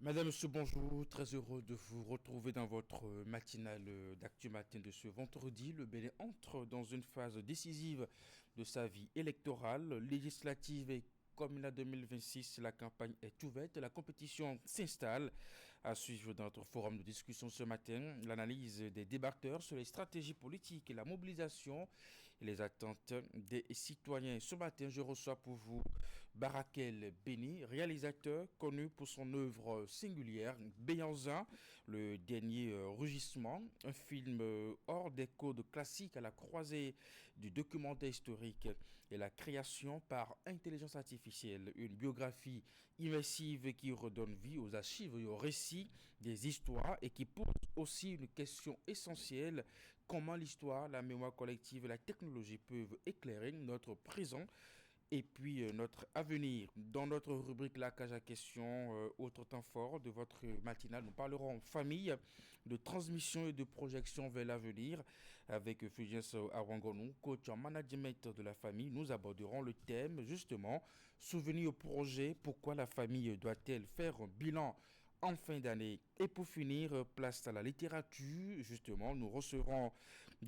Madame, Monsieur, bonjour. Très heureux de vous retrouver dans votre matinale d'Actu Matin de ce vendredi. Le Bénin entre dans une phase décisive de sa vie électorale, législative et communale 2026. La campagne est ouverte, la compétition s'installe. À suivre dans notre forum de discussion ce matin, l'analyse des débatteurs sur les stratégies politiques et la mobilisation et les attentes des citoyens. Ce matin, je reçois pour vous Barakel Beni, réalisateur connu pour son œuvre singulière, Béanzin, le dernier rugissement, un film hors des codes classiques à la croisée du documentaire historique et la création par intelligence artificielle, une biographie immersive qui redonne vie aux archives et aux récits des histoires et qui pose aussi une question essentielle: comment l'histoire, la mémoire collective et la technologie peuvent éclairer notre présent et puis notre avenir. Dans notre rubrique La cage à questions, autre temps fort de votre matinale, nous parlerons famille, de transmission et de projection vers l'avenir avec Fulgence Awangonou, coach en management de la famille. Nous aborderons le thème justement souvenir au projet, pourquoi la famille doit-elle faire un bilan en fin d'année. Et pour finir, place à la littérature. Justement, nous recevrons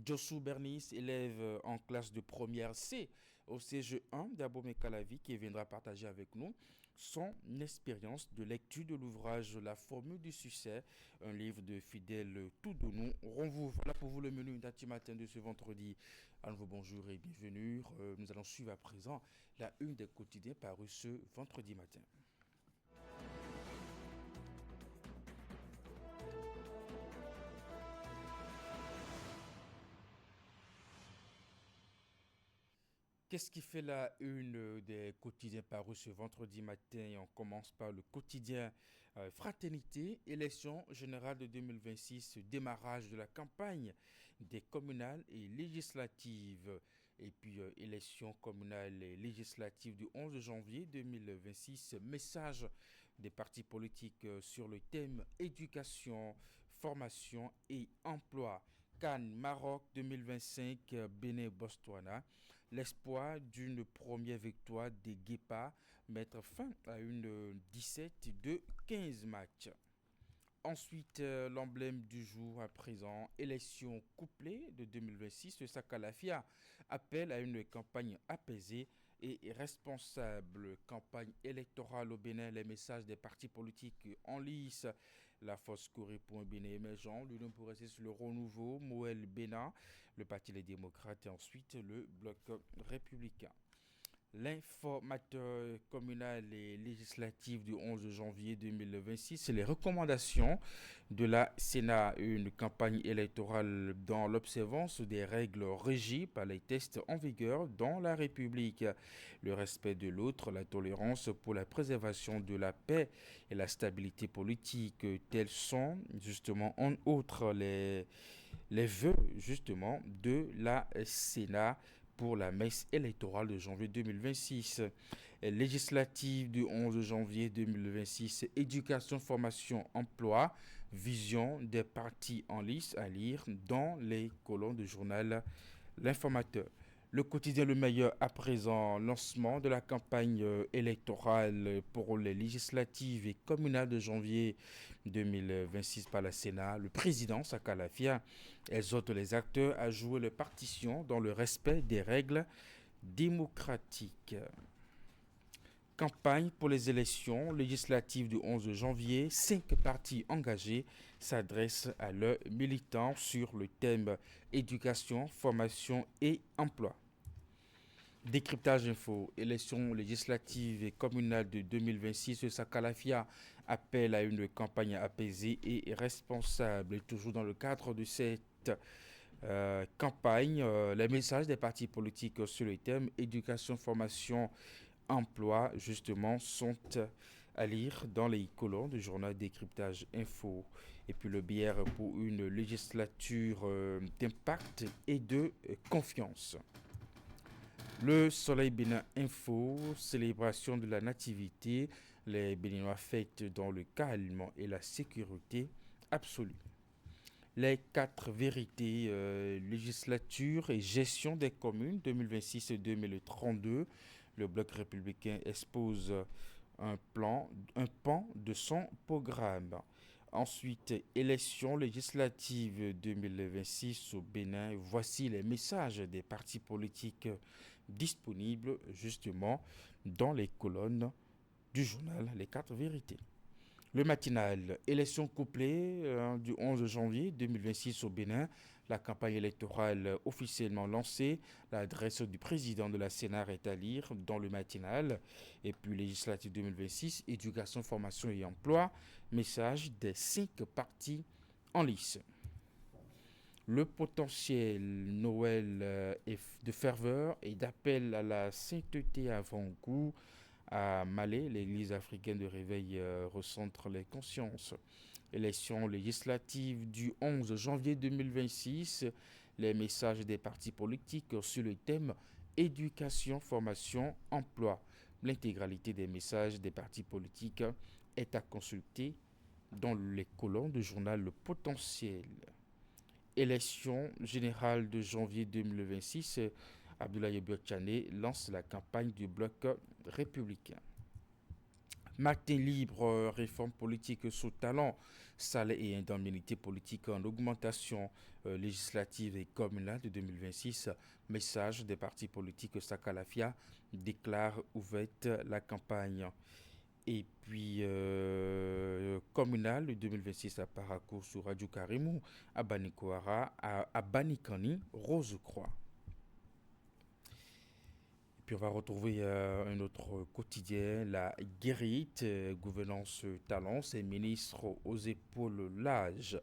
Jossou Bernis, élève en classe de première C au CG1 d'Abomey Calavi, qui viendra partager avec nous son expérience de lecture de l'ouvrage La formule du succès, un livre de Fidèle Toudounou. Voilà pour vous le menu d'Ati Matin de ce vendredi. À nouveau bonjour et bienvenue. Nous allons suivre à présent la une des quotidiens parus ce vendredi matin. Qu'est-ce qui fait la une des quotidiens parus ce vendredi matin? On commence par le quotidien Fraternité, élection générale de 2026, démarrage de la campagne des communales et législatives. Et puis, élection communale et législative du 11 janvier 2026, message des partis politiques sur le thème éducation, formation et emploi. Cannes, Maroc 2025, Bénin-Botswana. L'espoir d'une première victoire des Guépards mettre fin à une 17 de 15 matchs. Ensuite, l'emblème du jour à présent, élection couplée de 2026, le Sakalafia appelle à une campagne apaisée et responsable. Campagne électorale au Bénin, les messages des partis politiques en lice. La force Corée pour un Bénin émergent, l'Union pour rester sur le renouveau, Moël Bénin, le Parti Les Démocrates et ensuite le Bloc républicain. L'informateur communal et législatif du 11 janvier 2026, c'est les recommandations de la Sénat, une campagne électorale dans l'observance des règles régies par les textes en vigueur dans la République, le respect de l'autre, la tolérance pour la préservation de la paix et la stabilité politique. Tels sont justement en outre les vœux justement de la Sénat pour la messe électorale de janvier 2026. Législative du 11 janvier 2026, éducation, formation, emploi, vision des partis en lice à lire dans les colonnes du journal L'Informateur. Le quotidien Le Meilleur à présent, lancement de la campagne électorale pour les législatives et communales de janvier 2026 par la Sénat. Le président Sakalafia exhorte les acteurs à jouer les partitions dans le respect des règles démocratiques. Campagne pour les élections législatives du 11 janvier, 5 partis engagés s'adressent à leurs militants sur le thème éducation, formation et emploi. Décryptage info, élections législatives et communales de 2026, le Sakalafia appelle à une campagne apaisée et responsable. Et toujours dans le cadre de cette campagne, les messages des partis politiques sur le thème éducation, formation, emploi, justement, sont à lire dans les colonnes du journal Décryptage Info. Et puis le bière pour une législature d'impact et de confiance. Le Soleil Bénin Info, célébration de la nativité, les Béninois fêtent dans le calme et la sécurité absolue. Les 4 vérités, législature et gestion des communes 2026-2032. Le bloc républicain expose un pan de son programme. Ensuite, élections législatives 2026 au Bénin. Voici les messages des partis politiques disponibles justement dans les colonnes du journal Les Quatre Vérités. Le matinal, élection couplée du 11 janvier 2026 au Bénin. La campagne électorale officiellement lancée. L'adresse du président de la Sénat est à lire dans le matinal. Et puis législative 2026, éducation, formation et emploi. Message des 5 partis en lice. Le potentiel Noël est de ferveur et d'appel à la sainteté avant-goût. À Malais, l'église africaine de réveil recentre les consciences. Élection législative du 11 janvier 2026, les messages des partis politiques sur le thème éducation, formation, emploi. L'intégralité des messages des partis politiques est à consulter dans les colonnes du journal Le Potentiel. Élection générale de janvier 2026, Abdoulaye Biotchane lance la campagne du bloc républicain. Matin libre, réforme politique sous talent, salaire et indemnité politique en augmentation législative et communale de 2026. Message des partis politiques Sakalafia déclare ouverte la campagne. Et puis, communal de 2026 à Paracourt sur Radio Karimou, à Banikouara, à Banikani, Rose-Croix. Puis on va retrouver un autre quotidien, la guérite, gouvernance talent, c'est ministre aux épaules l'âge.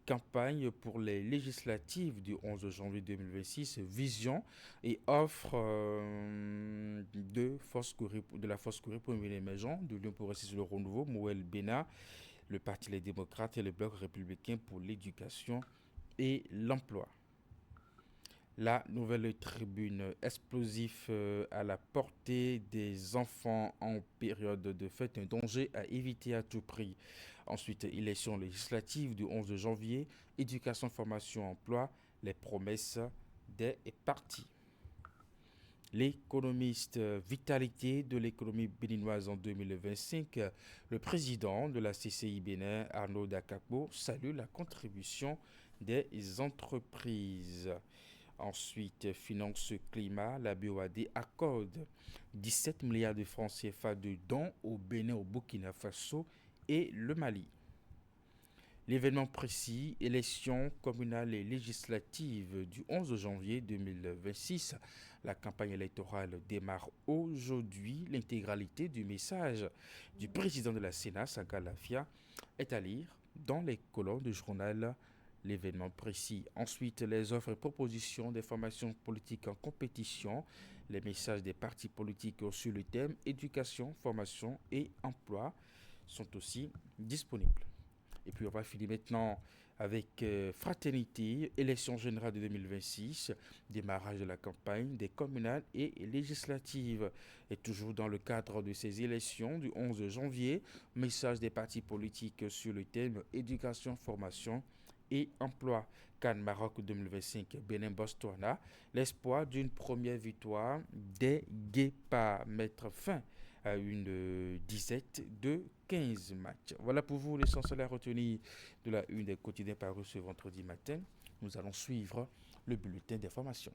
Campagne pour les législatives du 11 janvier 2026, vision et offre de la force courée pour l'émergent, de l'Union progressiste le renouveau, Mouel Bena, le Parti Les Démocrates et le Bloc républicain pour l'éducation et l'emploi. La nouvelle tribune explosif à la portée des enfants en période de fête, un danger à éviter à tout prix. Ensuite, élection législative du 11 janvier, éducation, formation, emploi, les promesses des partis. L'économiste vitalité de l'économie béninoise en 2025, le président de la CCI Bénin, Arnaud Dakakbo, salue la contribution des entreprises. Ensuite, finance climat, la BOAD accorde 17 milliards de francs CFA de dons au Bénin, au Burkina Faso et le Mali. L'événement précis, élection communale et législative du 11 janvier 2026. La campagne électorale démarre aujourd'hui. L'intégralité du message du président de la Sénat, Sanga Lafia, est à lire dans les colonnes du journal L'événement précis. Ensuite, les offres et propositions des formations politiques en compétition, les messages des partis politiques sur le thème éducation, formation et emploi sont aussi disponibles. Et puis on va finir maintenant avec Fraternité, élection générale de 2026, démarrage de la campagne des communales et législatives. Et toujours dans le cadre de ces élections du 11 janvier, message des partis politiques sur le thème éducation, formation et emploi. Cannes Maroc 2025, Bénin Botswana, l'espoir d'une première victoire des Guépards, mettre fin à une disette de 15 matchs. Voilà pour vous l'essentiel à retenir de la une des quotidiens parus ce vendredi matin. Nous allons suivre le bulletin d'information.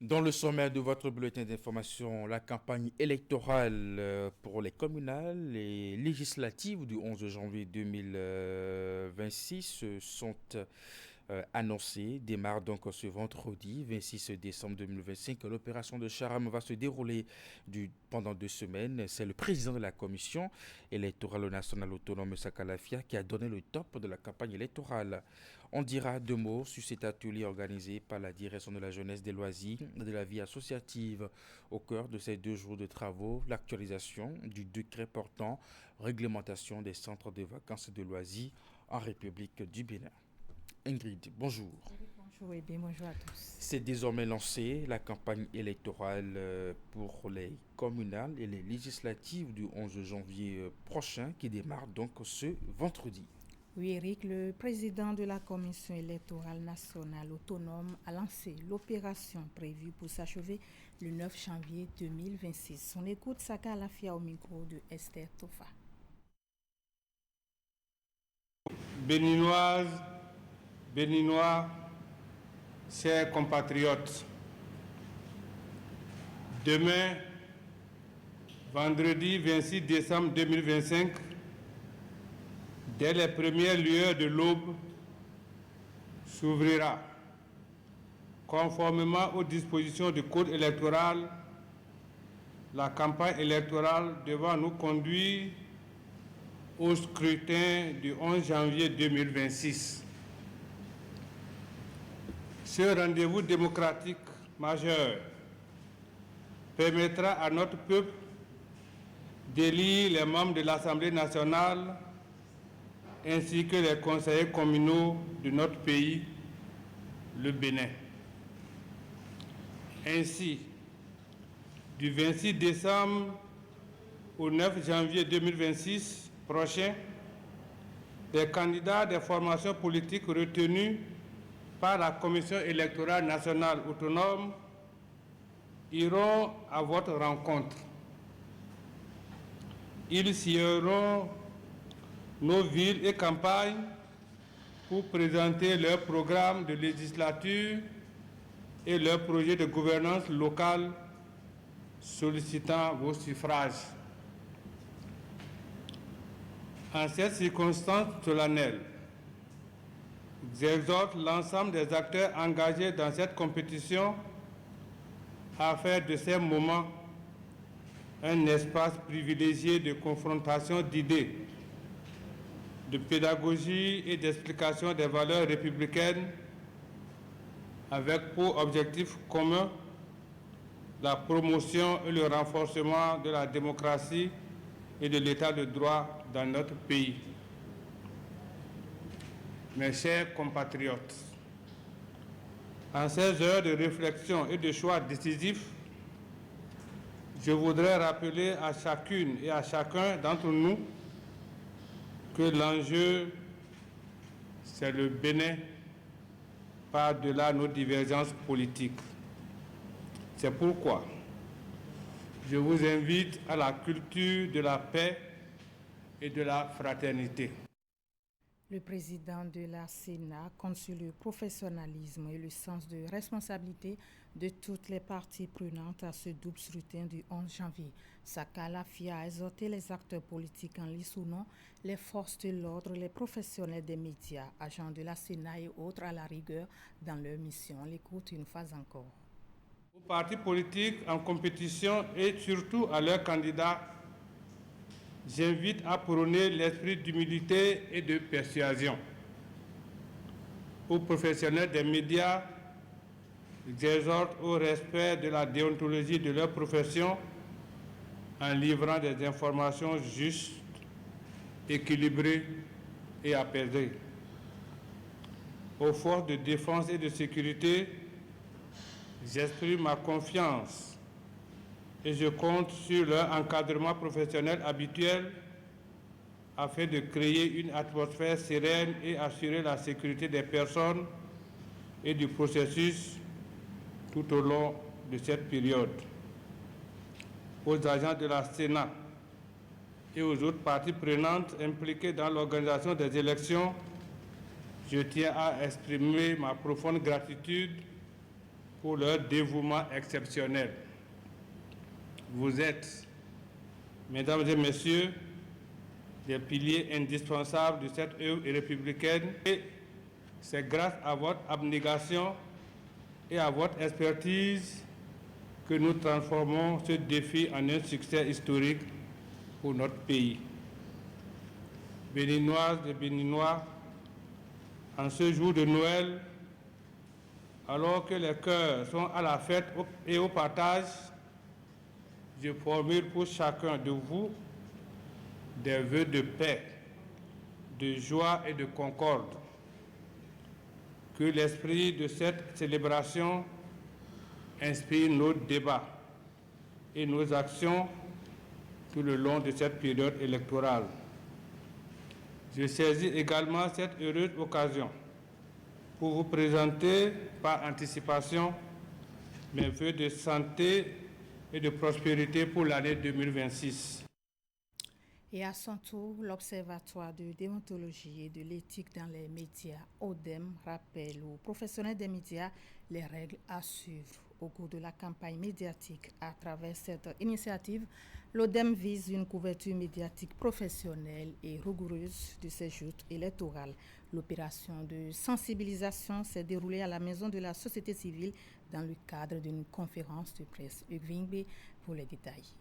Dans le sommaire de votre bulletin d'information, la campagne électorale pour les communales et législatives du 11 janvier 2026 sont annoncées, démarre donc ce vendredi 26 décembre 2025. L'opération de Charam va se dérouler pendant 2 semaines. C'est le président de la commission électorale nationale autonome Sakalafia qui a donné le top de la campagne électorale. On dira 2 mots sur cet atelier organisé par la direction de la jeunesse, des loisirs et de la vie associative. Au cœur de ces 2 jours de travaux, l'actualisation du décret portant réglementation des centres de vacances et de loisirs en République du Bénin. Ingrid, bonjour. Bonjour et bien bonjour à tous. C'est désormais lancé la campagne électorale pour les communales et les législatives du 11 janvier prochain qui démarre donc ce vendredi. Oui, Eric, le président de la Commission électorale nationale autonome a lancé l'opération prévue pour s'achever le 9 janvier 2026. On écoute Saka Lafia au micro de Esther Tofa. Béninoises, Béninois, chers compatriotes, demain, vendredi 26 décembre 2025, dès les premières lueurs de l'aube, s'ouvrira, conformément aux dispositions du Code électoral, la campagne électorale devant nous conduire au scrutin du 11 janvier 2026. Ce rendez-vous démocratique majeur permettra à notre peuple d'élire les membres de l'Assemblée nationale ainsi que les conseillers communaux de notre pays, le Bénin. Ainsi, du 26 décembre au 9 janvier 2026 prochain, les candidats des formations politiques retenus par la Commission électorale nationale autonome iront à votre rencontre. Ils sillonneront nos villes et campagnes pour présenter leur programme de législature et leur projet de gouvernance locale, sollicitant vos suffrages. En cette circonstance solennelle, j'exhorte l'ensemble des acteurs engagés dans cette compétition à faire de ces moments un espace privilégié de confrontation d'idées, de pédagogie et d'explication des valeurs républicaines avec pour objectif commun la promotion et le renforcement de la démocratie et de l'état de droit dans notre pays. Mes chers compatriotes, en ces heures de réflexion et de choix décisifs, je voudrais rappeler à chacune et à chacun d'entre nous que l'enjeu, c'est le Bénin par-delà nos divergences politiques. C'est pourquoi je vous invite à la culture de la paix et de la fraternité. Le président de la Sénat compte sur le professionnalisme et le sens de responsabilité de toutes les parties prenantes à ce double scrutin du 11 janvier. Saka Lafia a exhorté les acteurs politiques en lice ou non, les forces de l'ordre, les professionnels des médias, agents de la Sénat et autres à la rigueur dans leur mission. On l'écoute une fois encore. Aux partis politiques en compétition et surtout à leurs candidats, j'invite à prôner l'esprit d'humilité et de persuasion. Aux professionnels des médias, j'exhorte au respect de la déontologie de leur profession en livrant des informations justes, équilibrées et apaisées. Aux forces de défense et de sécurité, j'exprime ma confiance et je compte sur leur encadrement professionnel habituel afin de créer une atmosphère sereine et assurer la sécurité des personnes et du processus tout au long de cette période. Aux agents de la Sénat et aux autres parties prenantes impliquées dans l'organisation des élections, je tiens à exprimer ma profonde gratitude pour leur dévouement exceptionnel. Vous êtes, mesdames et messieurs, des piliers indispensables de cette œuvre républicaine et c'est grâce à votre abnégation et à votre expertise que nous transformons ce défi en un succès historique pour notre pays. Béninoises et Béninois, en ce jour de Noël, alors que les cœurs sont à la fête et au partage, je formule pour chacun de vous des vœux de paix, de joie et de concorde. Que l'esprit de cette célébration inspire nos débats et nos actions tout le long de cette période électorale. Je saisis également cette heureuse occasion pour vous présenter par anticipation mes vœux de santé et de prospérité pour l'année 2026. Et à son tour, l'Observatoire de déontologie et de l'éthique dans les médias, ODEM, rappelle aux professionnels des médias les règles à suivre au cours de la campagne médiatique. À travers cette initiative, l'ODEM vise une couverture médiatique professionnelle et rigoureuse de ces joutes électorales. L'opération de sensibilisation s'est déroulée à la Maison de la Société civile dans le cadre d'une conférence de presse. Hugues Vingbe pour les détails.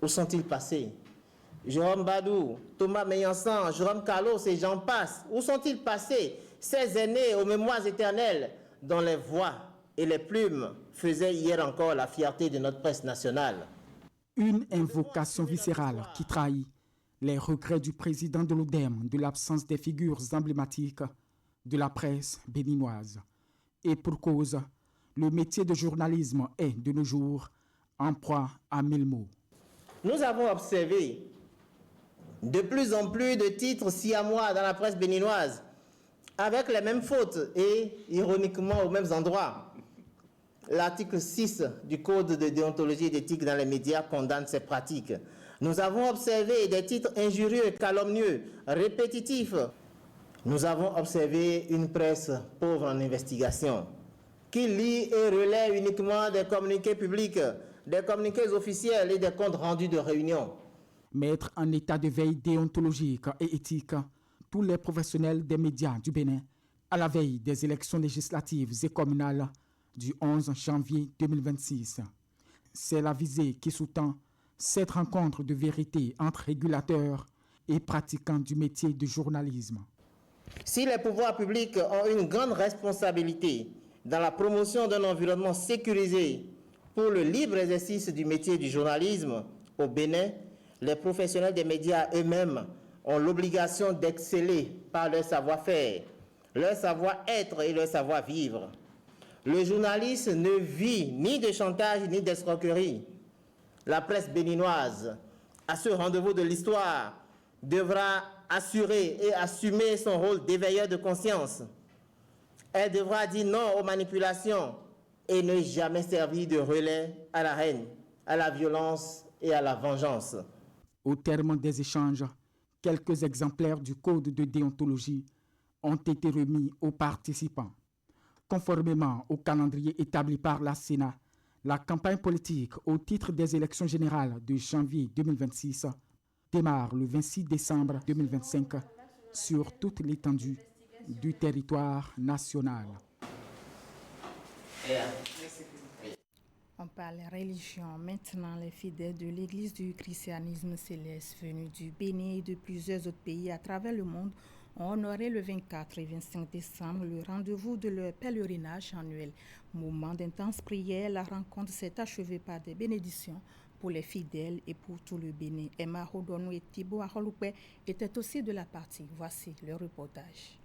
Où sont-ils passés? Jérôme Badou, Thomas Meillansan, Jérôme Carlos et j'en passe. Où sont-ils passés, ces aînés aux mémoires éternelles dont les voix et les plumes faisaient hier encore la fierté de notre presse nationale? Une invocation viscérale qui trahit les regrets du président de l'ODEM de l'absence des figures emblématiques de la presse béninoise. Et pour cause, le métier de journalisme est, de nos jours, en proie à mille maux. Nous avons observé de plus en plus de titres siamois dans la presse béninoise, avec les mêmes fautes et, ironiquement, aux mêmes endroits. L'article 6 du Code de déontologie et d'éthique dans les médias condamne ces pratiques. Nous avons observé des titres injurieux, calomnieux, répétitifs. Nous avons observé une presse pauvre en investigation, qui lit et relaie uniquement des communiqués publics, des communiqués officiels et des comptes rendus de réunions. Mettre en état de veille déontologique et éthique tous les professionnels des médias du Bénin à la veille des élections législatives et communales du 11 janvier 2026. C'est la visée qui sous-tend cette rencontre de vérité entre régulateurs et pratiquants du métier de journalisme. Si les pouvoirs publics ont une grande responsabilité dans la promotion d'un environnement sécurisé pour le libre exercice du métier du journalisme au Bénin, les professionnels des médias eux-mêmes ont l'obligation d'exceller par leur savoir-faire, leur savoir-être et leur savoir-vivre. Le journaliste ne vit ni de chantage ni d'escroquerie. La presse béninoise, à ce rendez-vous de l'histoire, devra assurer et assumer son rôle d'éveilleur de conscience. Elle devra dire non aux manipulations et ne jamais servir de relais à la haine, à la violence et à la vengeance. Au terme des échanges, quelques exemplaires du Code de déontologie ont été remis aux participants. Conformément au calendrier établi par la Sénat, la campagne politique au titre des élections générales de janvier 2026 démarre le 26 décembre 2025 sur toute l'étendue du territoire national. On parle religion. Maintenant, les fidèles de l'Église du christianisme céleste venus du Bénin et de plusieurs autres pays à travers le monde ont honoré le 24 et 25 décembre le rendez-vous de leur pèlerinage annuel. Moment d'intense prière, la rencontre s'est achevée par des bénédictions pour les fidèles et pour tout le Bénin. Emma Rodonou et Thibaut Aroloupe étaient aussi de la partie. Voici le reportage.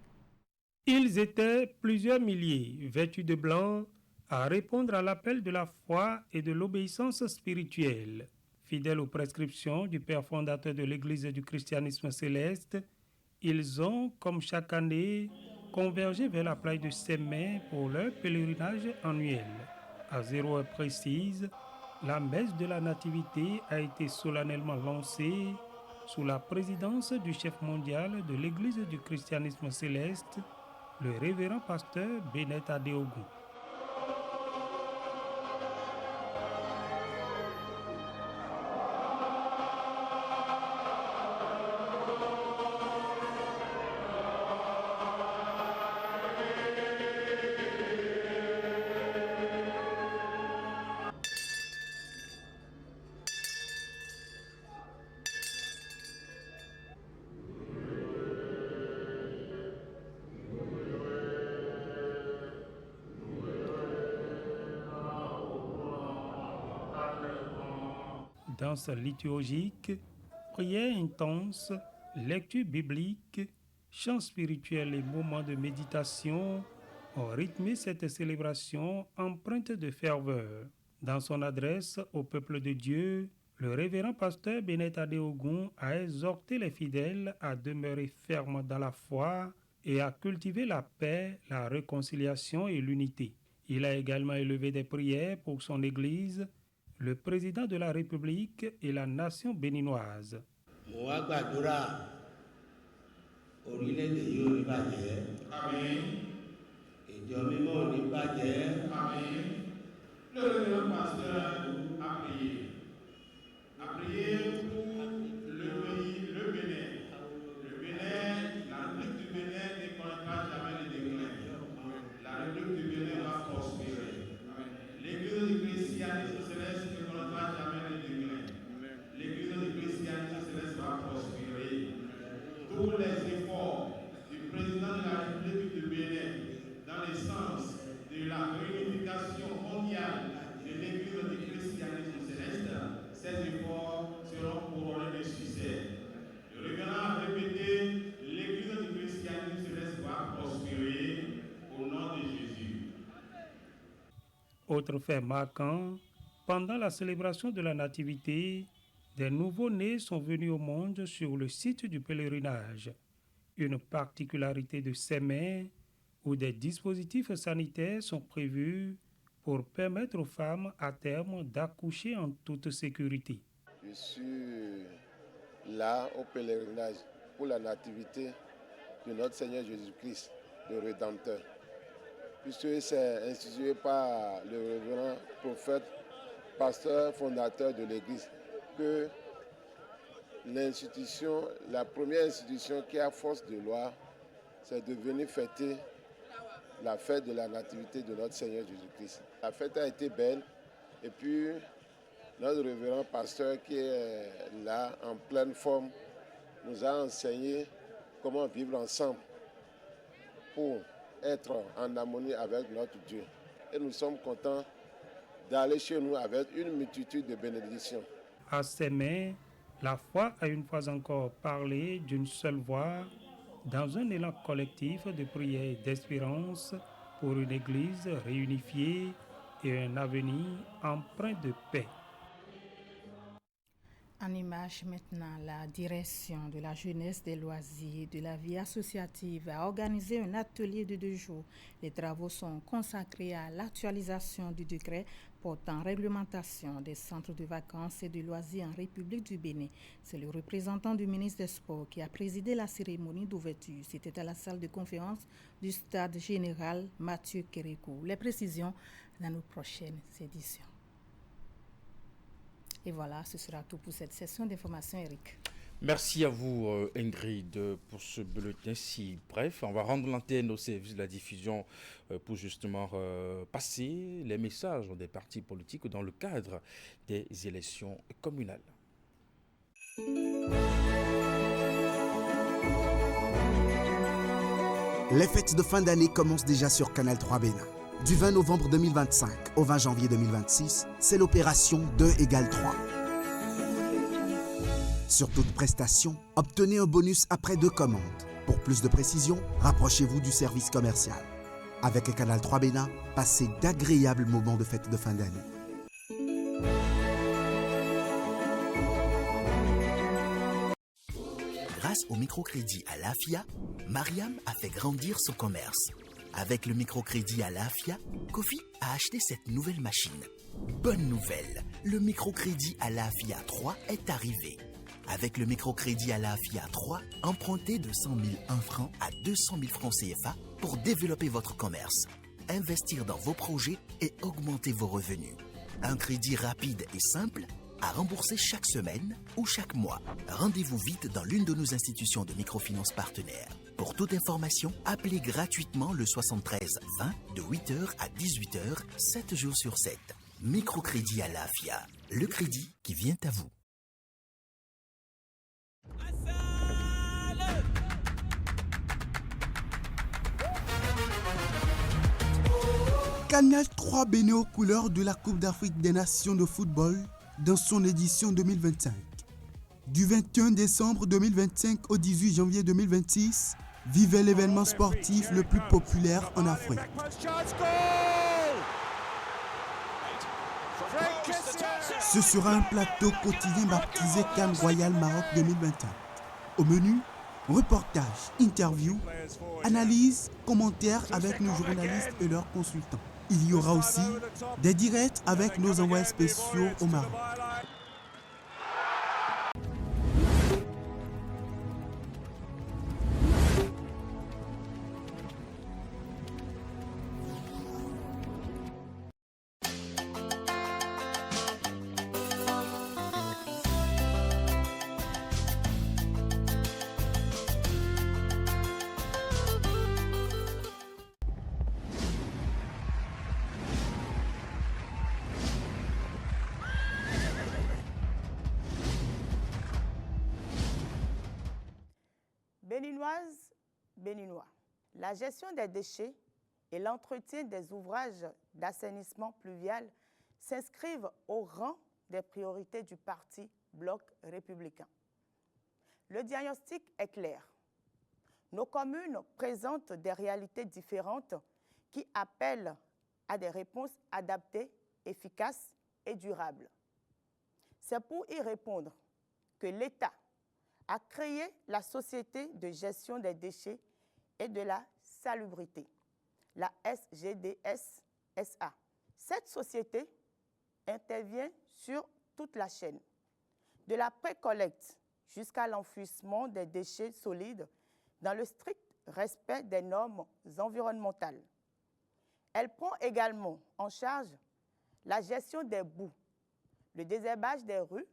Ils étaient plusieurs milliers, vêtus de blanc, à répondre à l'appel de la foi et de l'obéissance spirituelle. Fidèles aux prescriptions du père fondateur de l'Église du christianisme céleste, ils ont, comme chaque année, convergé vers la plage de Sémé pour leur pèlerinage annuel. À 0 heure précise, la messe de la Nativité a été solennellement lancée sous la présidence du chef mondial de l'Église du christianisme céleste, le révérend pasteur Bennett Adeogun. Danse liturgique, prière intense, lecture biblique, chants spirituels et moments de méditation ont rythmé cette célébration empreinte de ferveur. Dans son adresse au peuple de Dieu, Le révérend pasteur Benet Adeogun a exhorté les fidèles à demeurer fermes dans la foi et à cultiver la paix, la réconciliation et l'unité. Il a également élevé des prières pour son Église, le président de la République et la nation béninoise. Amen. Le révérend pasteur a prié. A prié pour le pays, le Bénin. Le Bénin, la République du Bénin ne connaîtra jamais le déclin. La République du Bénin va prospérer. L'église du christianisme céleste ne connaîtra jamais le déclin. L'église du christianisme céleste va prospérer. Tous les efforts du président de la République du Bénin dans le sens de la réunification mondiale de l'église du christianisme céleste, ces efforts seront couronnés de succès. Le révérend a répété, l'église du christianisme céleste va prospérer au nom de Jésus. Autre fait marquant, pendant la célébration de la Nativité, des nouveau-nés sont venus au monde sur le site du pèlerinage. Une particularité de Sémé, où des dispositifs sanitaires sont prévus pour permettre aux femmes à terme d'accoucher en toute sécurité. Je suis là au pèlerinage pour la nativité de notre Seigneur Jésus-Christ, le Rédempteur. Puisque c'est institué par le révérend prophète, pasteur fondateur de l'Église, que l'institution, la première institution qui a force de loi, c'est de venir fêter la fête de la nativité de notre Seigneur Jésus-Christ. La fête a été belle et puis notre révérend pasteur qui est là en pleine forme nous a enseigné comment vivre ensemble pour être en harmonie avec notre Dieu. Et nous sommes contents d'aller chez nous avec une multitude de bénédictions. À Sémé, la foi a une fois encore parlé d'une seule voix dans un élan collectif de prière et d'espérance pour une Église réunifiée et un avenir empreint de paix. En image maintenant, la direction de la jeunesse, des loisirs et de la vie associative a organisé un atelier de 2 jours. Les travaux sont consacrés à l'actualisation du décret portant réglementation des centres de vacances et de loisirs en République du Bénin. C'est le représentant du ministre des Sports qui a présidé la cérémonie d'ouverture. C'était à la salle de conférence du stade général Mathieu Kérékou. Les précisions dans nos prochaines éditions. Et voilà, ce sera tout pour cette session d'information, Eric. Merci à vous, Ingrid, pour ce bulletin si bref. On va rendre l'antenne au service de la diffusion pour justement passer les messages des partis politiques dans le cadre des élections communales. Les fêtes de fin d'année commencent déjà sur Canal 3 Bénin. Du 20 novembre 2025 au 20 janvier 2026, c'est l'opération 2 = 3. Sur toute prestation, obtenez un bonus après 2 commandes. Pour plus de précisions, rapprochez-vous du service commercial. Avec Canal 3 Bénin, passez d'agréables moments de fête de fin d'année. Grâce au microcrédit à l'AFIA, Mariam a fait grandir son commerce. Avec le microcrédit à l'AFIA, Kofi a acheté cette nouvelle machine. Bonne nouvelle, le microcrédit à l'AFIA 3 est arrivé. Avec le microcrédit à l'AFIA 3, empruntez de 100 001 francs à 200 000 francs CFA pour développer votre commerce, investir dans vos projets et augmenter vos revenus. Un crédit rapide et simple à rembourser chaque semaine ou chaque mois. Rendez-vous vite dans l'une de nos institutions de microfinance partenaires. Pour toute information, appelez gratuitement le 73 20 de 8h à 18h, 7 jours sur 7. Microcrédit à l'AFIA, le crédit qui vient à vous. Canal 3 Bénin aux couleurs de la Coupe d'Afrique des Nations de football dans son édition 2025. Du 21 décembre 2025 au 18 janvier 2026, vivez l'événement sportif le plus populaire en Afrique. Ce sera un plateau quotidien baptisé Cannes Royal Maroc 2021. Au menu, reportage, interview, analyse, commentaires avec nos journalistes et leurs consultants. Il y aura aussi des directs avec nos envoyés spéciaux au Maroc. Béninoises, Béninois, la gestion des déchets et l'entretien des ouvrages d'assainissement pluvial s'inscrivent au rang des priorités du Parti Bloc républicain. Le diagnostic est clair. Nos communes présentent des réalités différentes qui appellent à des réponses adaptées, efficaces et durables. C'est pour y répondre que l'État a créé la Société de gestion des déchets et de la salubrité, la SGDS SA. Cette société intervient sur toute la chaîne, de la pré-collecte jusqu'à l'enfouissement des déchets solides dans le strict respect des normes environnementales. Elle prend également en charge la gestion des boues, le désherbage des rues,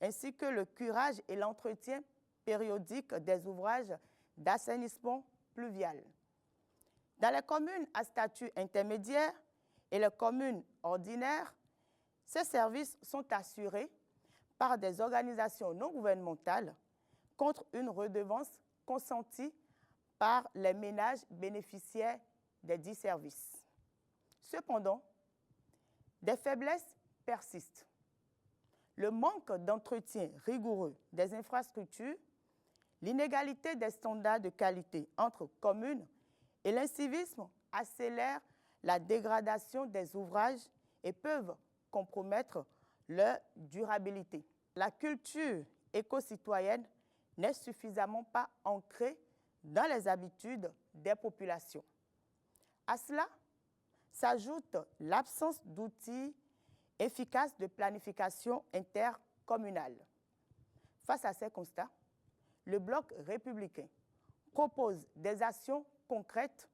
ainsi que le curage et l'entretien périodique des ouvrages d'assainissement pluvial. Dans les communes à statut intermédiaire et les communes ordinaires, ces services sont assurés par des organisations non gouvernementales contre une redevance consentie par les ménages bénéficiaires des dits services. Cependant, des faiblesses persistent. Le manque d'entretien rigoureux des infrastructures, l'inégalité des standards de qualité entre communes et l'incivisme accélèrent la dégradation des ouvrages et peuvent compromettre leur durabilité. La culture éco-citoyenne n'est suffisamment pas ancrée dans les habitudes des populations. À cela s'ajoute l'absence d'outils efficace de planification intercommunale. Face à ces constats, le Bloc républicain propose des actions concrètes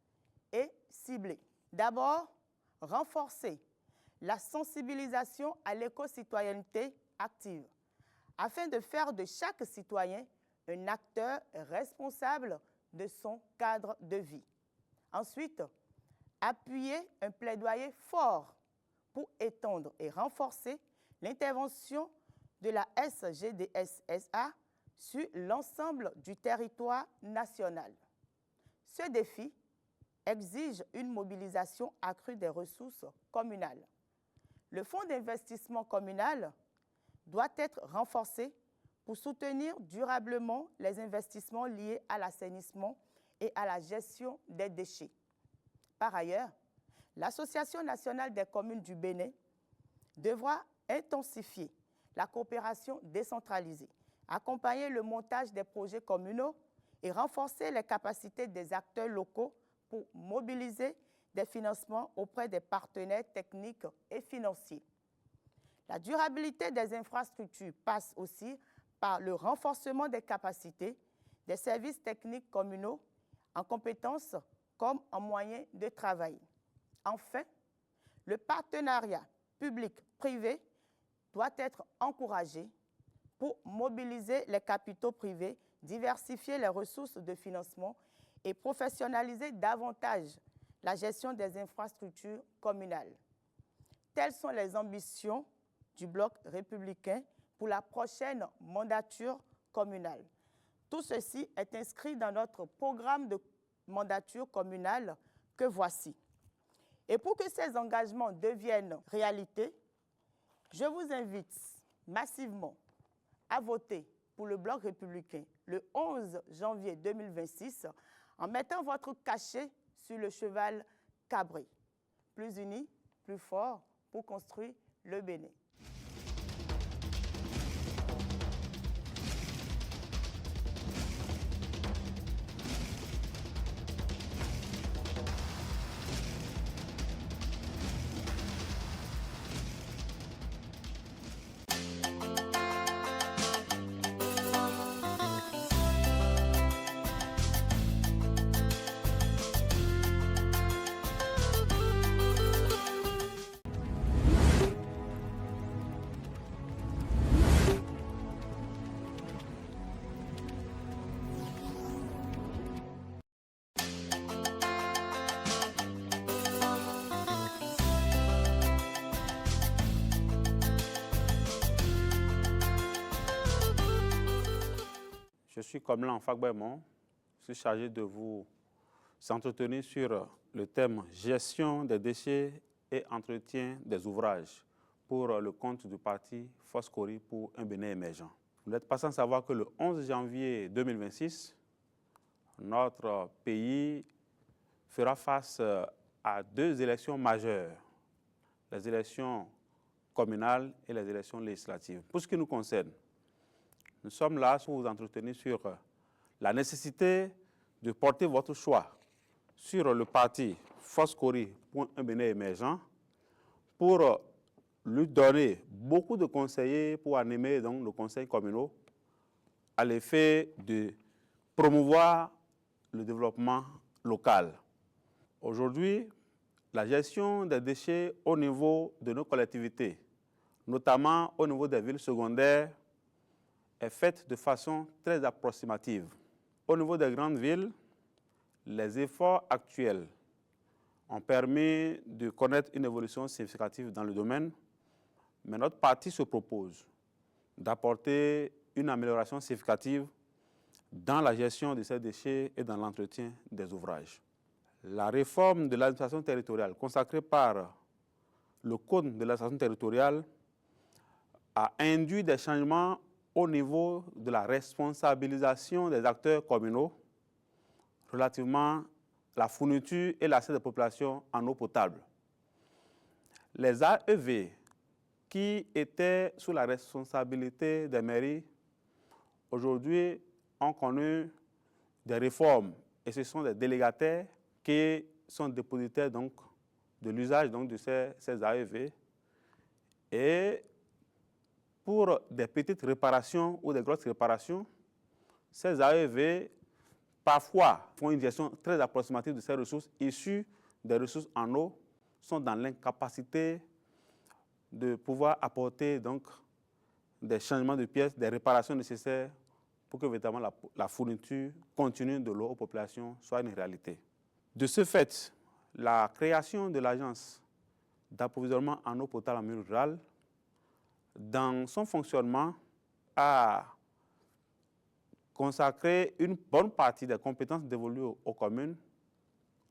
et ciblées. D'abord, renforcer la sensibilisation à l'éco-citoyenneté active, afin de faire de chaque citoyen un acteur responsable de son cadre de vie. Ensuite, appuyer un plaidoyer fort pour étendre et renforcer l'intervention de la SGDS-SA sur l'ensemble du territoire national. Ce défi exige une mobilisation accrue des ressources communales. Le fonds d'investissement communal doit être renforcé pour soutenir durablement les investissements liés à l'assainissement et à la gestion des déchets. Par ailleurs, l'Association nationale des communes du Bénin devra intensifier la coopération décentralisée, accompagner le montage des projets communaux et renforcer les capacités des acteurs locaux pour mobiliser des financements auprès des partenaires techniques et financiers. La durabilité des infrastructures passe aussi par le renforcement des capacités des services techniques communaux en compétences comme en moyens de travail. Enfin, le partenariat public-privé doit être encouragé pour mobiliser les capitaux privés, diversifier les ressources de financement et professionnaliser davantage la gestion des infrastructures communales. Telles sont les ambitions du Bloc républicain pour la prochaine mandature communale. Tout ceci est inscrit dans notre programme de mandature communale que voici. Et pour que ces engagements deviennent réalité, je vous invite massivement à voter pour le Bloc républicain le 11 janvier 2026 en mettant votre cachet sur le cheval cabré. Plus unis, plus forts pour construire le Bénin. Je suis Comlan Fagbemon, je suis chargé de vous entretenir sur le thème gestion des déchets et entretien des ouvrages pour le compte du parti Foscori pour un Bénin émergent. Vous n'êtes pas sans savoir que le 11 janvier 2026, notre pays fera face à deux élections majeures, les élections communales et les élections législatives. Pour ce qui nous concerne, nous sommes là pour vous entretenir sur la nécessité de porter votre choix sur le parti Foscori pour un Bénin émergent pour lui donner beaucoup de conseillers pour animer donc nos conseils communaux à l'effet de promouvoir le développement local. Aujourd'hui, la gestion des déchets au niveau de nos collectivités, notamment au niveau des villes secondaires, est faite de façon très approximative. Au niveau des grandes villes, les efforts actuels ont permis de connaître une évolution significative dans le domaine, mais notre parti se propose d'apporter une amélioration significative dans la gestion de ces déchets et dans l'entretien des ouvrages. La réforme de l'administration territoriale consacrée par le Code de l'administration territoriale a induit des changements au niveau de la responsabilisation des acteurs communaux relativement à la fourniture et l'accès des populations en eau potable. Les AEV qui étaient sous la responsabilité des mairies, aujourd'hui ont connu des réformes et ce sont des délégataires qui sont dépositaires donc, de l'usage de ces AEV. Et pour des petites réparations ou des grosses réparations, ces AEV parfois font une gestion très approximative de ces ressources issues des ressources en eau, sont dans l'incapacité de pouvoir apporter donc des changements de pièces, des réparations nécessaires pour que véritablement la fourniture continue de l'eau aux populations soit une réalité. De ce fait, la création de l'agence d'approvisionnement en eau potable en milieu rural, dans son fonctionnement, a consacré une bonne partie des compétences dévolues aux communes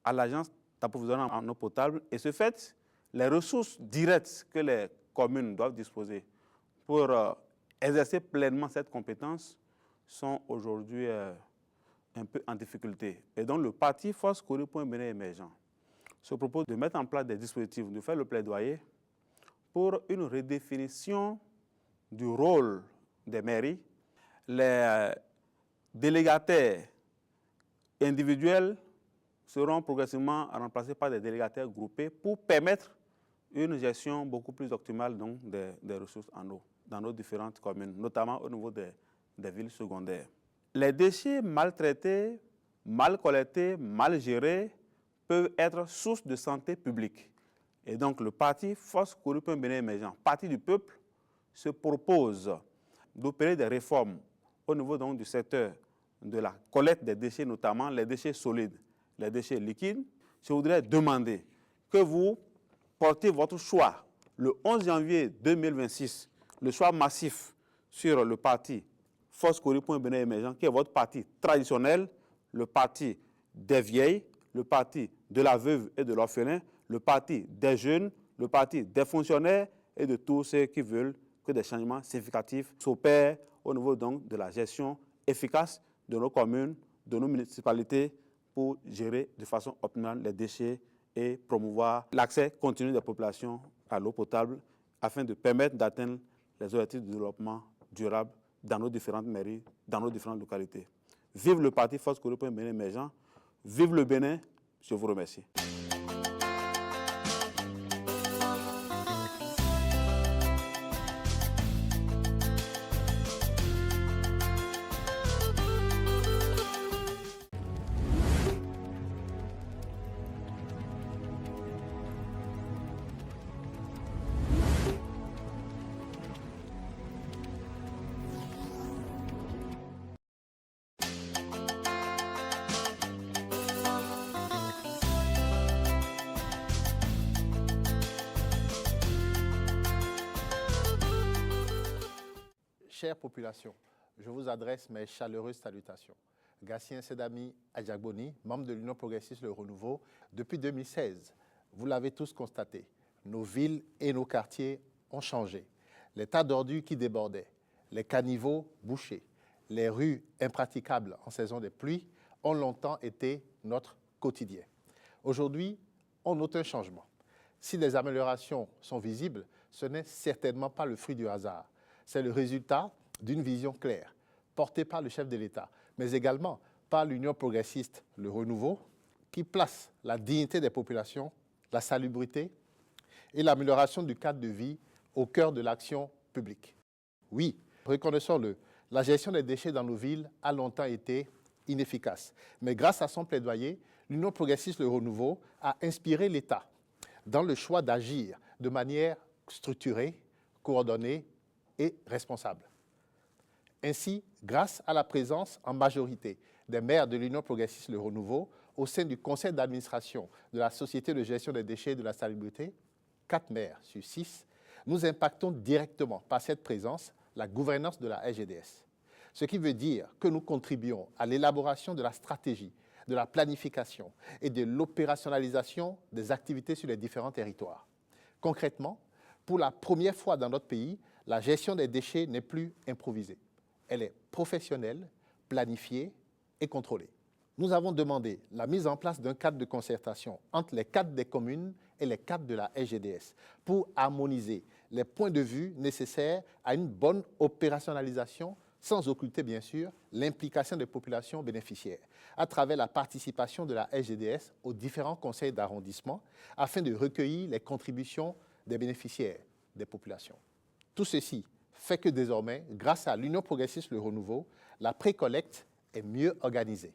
à l'agence d'approvisionnement en eau potable. Et ce fait, les ressources directes que les communes doivent disposer pour exercer pleinement cette compétence sont aujourd'hui un peu en difficulté. Et donc le parti Foscori pour un Bénin émergent se propose de mettre en place des dispositifs, de faire le plaidoyer pour une redéfinition du rôle des mairies. Les délégataires individuels seront progressivement remplacés par des délégataires groupés pour permettre une gestion beaucoup plus optimale donc, des ressources en eau dans nos différentes communes, notamment au niveau des villes secondaires. Les déchets mal traités, mal collectés, mal gérés peuvent être source de santé publique. Et donc le parti Foscori pour un Bénin émergent, parti du peuple, se propose d'opérer des réformes au niveau donc, du secteur de la collecte des déchets, notamment les déchets solides, les déchets liquides. Je voudrais demander que vous portez votre choix le 11 janvier 2026, le choix massif sur le parti Foscori pour un Bénin émergent, qui est votre parti traditionnel, le parti des vieilles, le parti de la veuve et de l'orphelin, le parti des jeunes, le parti des fonctionnaires et de tous ceux qui veulent que des changements significatifs s'opèrent au niveau donc de la gestion efficace de nos communes, de nos municipalités pour gérer de façon optimale les déchets et promouvoir l'accès continu des populations à l'eau potable afin de permettre d'atteindre les objectifs de développement durable dans nos différentes mairies, dans nos différentes localités. Vive le parti Force Corollée pour un Bénin émergent. Vive le Bénin. Je vous remercie. Chère population, je vous adresse mes chaleureuses salutations. Gatien Sedami Adjagboni, membre de l'Union progressiste Le Renouveau, depuis 2016, vous l'avez tous constaté, nos villes et nos quartiers ont changé. Les tas d'ordures qui débordaient, les caniveaux bouchés, les rues impraticables en saison de pluie ont longtemps été notre quotidien. Aujourd'hui, on note un changement. Si des améliorations sont visibles, ce n'est certainement pas le fruit du hasard. C'est le résultat d'une vision claire, portée par le chef de l'État, mais également par l'Union progressiste Le Renouveau, qui place la dignité des populations, la salubrité et l'amélioration du cadre de vie au cœur de l'action publique. Oui, reconnaissons-le, la gestion des déchets dans nos villes a longtemps été inefficace. Mais grâce à son plaidoyer, l'Union progressiste Le Renouveau a inspiré l'État dans le choix d'agir de manière structurée, coordonnée et responsable. Ainsi, grâce à la présence en majorité des maires de l'Union progressiste Le Renouveau au sein du conseil d'administration de la Société de gestion des déchets et de la salubrité, 4 maires sur 6, nous impactons directement par cette présence la gouvernance de la SGDS. Ce qui veut dire que nous contribuons à l'élaboration de la stratégie, de la planification et de l'opérationnalisation des activités sur les différents territoires. Concrètement, pour la première fois dans notre pays, la gestion des déchets n'est plus improvisée. Elle est professionnelle, planifiée et contrôlée. Nous avons demandé la mise en place d'un cadre de concertation entre les cadres des communes et les cadres de la SGDS pour harmoniser les points de vue nécessaires à une bonne opérationnalisation, sans occulter bien sûr l'implication des populations bénéficiaires, à travers la participation de la SGDS aux différents conseils d'arrondissement, afin de recueillir les contributions des bénéficiaires, des populations. Tout ceci fait que désormais, grâce à l'Union progressiste Le Renouveau, la précollecte est mieux organisée.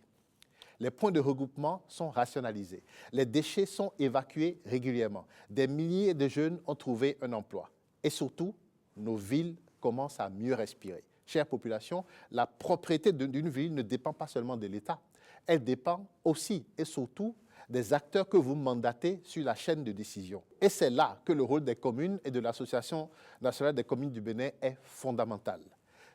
Les points de regroupement sont rationalisés. Les déchets sont évacués régulièrement. Des milliers de jeunes ont trouvé un emploi. Et surtout, nos villes commencent à mieux respirer. Chère population, la propriété d'une ville ne dépend pas seulement de l'État. Elle dépend aussi et surtout des acteurs que vous mandatez sur la chaîne de décision. Et c'est là que le rôle des communes et de l'Association nationale des communes du Bénin est fondamental.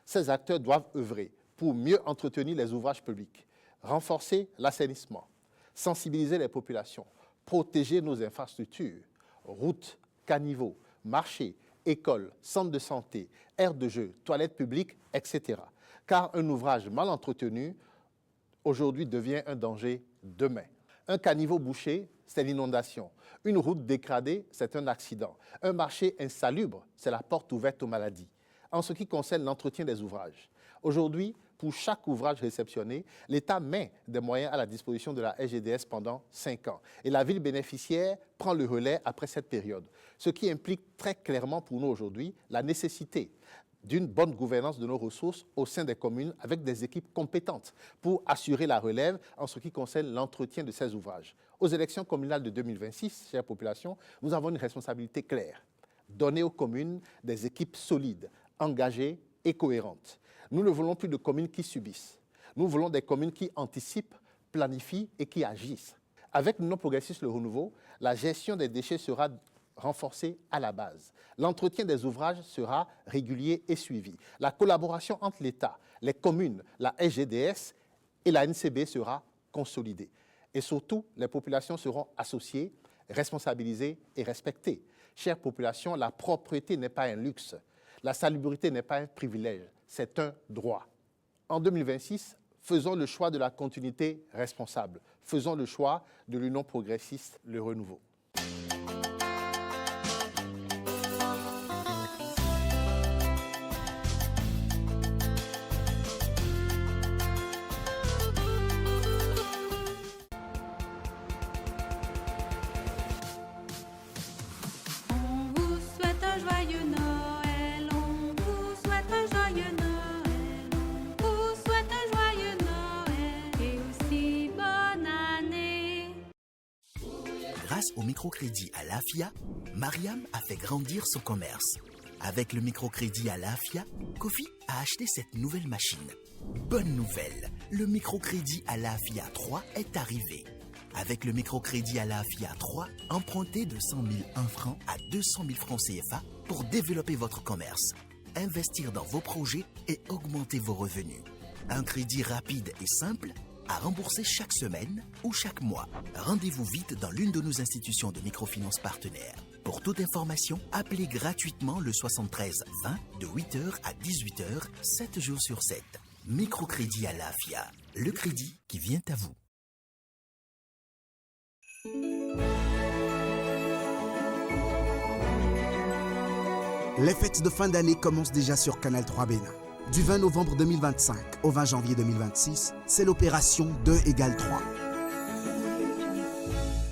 Ces acteurs doivent œuvrer pour mieux entretenir les ouvrages publics, renforcer l'assainissement, sensibiliser les populations, protéger nos infrastructures, routes, caniveaux, marchés, écoles, centres de santé, aires de jeu, toilettes publiques, etc. Car un ouvrage mal entretenu, aujourd'hui, devient un danger demain. Un caniveau bouché, c'est l'inondation. Une route dégradée, c'est un accident. Un marché insalubre, c'est la porte ouverte aux maladies. En ce qui concerne l'entretien des ouvrages, aujourd'hui, pour chaque ouvrage réceptionné, l'État met des moyens à la disposition de la SGDS pendant 5 ans. Et la ville bénéficiaire prend le relais après cette période. Ce qui implique très clairement pour nous aujourd'hui la nécessité d'une bonne gouvernance de nos ressources au sein des communes avec des équipes compétentes pour assurer la relève en ce qui concerne l'entretien de ces ouvrages. Aux élections communales de 2026, chère population, nous avons une responsabilité claire. Donner aux communes des équipes solides, engagées et cohérentes. Nous ne voulons plus de communes qui subissent. Nous voulons des communes qui anticipent, planifient et qui agissent. Avec l'Union progressiste Le Renouveau, la gestion des déchets sera renforcée à la base. L'entretien des ouvrages sera régulier et suivi. La collaboration entre l'État, les communes, la SGDS et la NCB sera consolidée. Et surtout, les populations seront associées, responsabilisées et respectées. Chère population, la propriété n'est pas un luxe. La salubrité n'est pas un privilège, c'est un droit. En 2026, faisons le choix de la continuité responsable. Faisons le choix de l'Union progressiste Le Renouveau. Grâce au microcrédit à l'AFIA, Mariam a fait grandir son commerce. Avec le microcrédit à l'AFIA, Kofi a acheté cette nouvelle machine. Bonne nouvelle, le microcrédit à l'AFIA 3 est arrivé. Avec le microcrédit à l'AFIA 3, empruntez de 100 001 francs à 200 000 francs CFA pour développer votre commerce, investir dans vos projets et augmenter vos revenus. Un crédit rapide et simple à rembourser chaque semaine ou chaque mois. Rendez-vous vite dans l'une de nos institutions de microfinance partenaires. Pour toute information, appelez gratuitement le 73 20 de 8h à 18h, 7 jours sur 7. Microcrédit à l'AFIA, le crédit qui vient à vous. Les fêtes de fin d'année commencent déjà sur Canal 3 Bénin. Du 20 novembre 2025 au 20 janvier 2026, c'est l'opération 2 égale 3.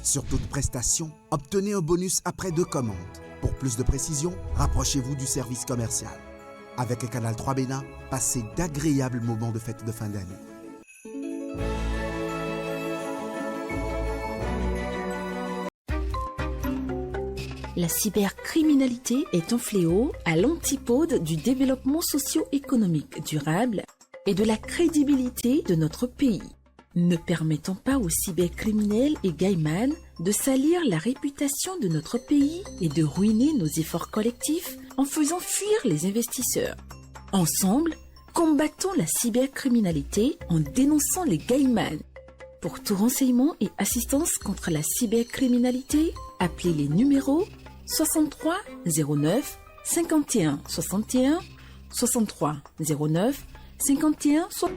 Sur toute prestation, obtenez un bonus après 2 commandes. Pour plus de précision, rapprochez-vous du service commercial. Avec Canal 3 Bénin, passez d'agréables moments de fête de fin d'année. La cybercriminalité est un fléau à l'antipode du développement socio-économique durable et de la crédibilité de notre pays. Ne permettons pas aux cybercriminels et gaïmans de salir la réputation de notre pays et de ruiner nos efforts collectifs en faisant fuir les investisseurs. Ensemble, combattons la cybercriminalité en dénonçant les gaïmans. Pour tout renseignement et assistance contre la cybercriminalité, appelez les numéros 63 09 51 61 63 09 51 60.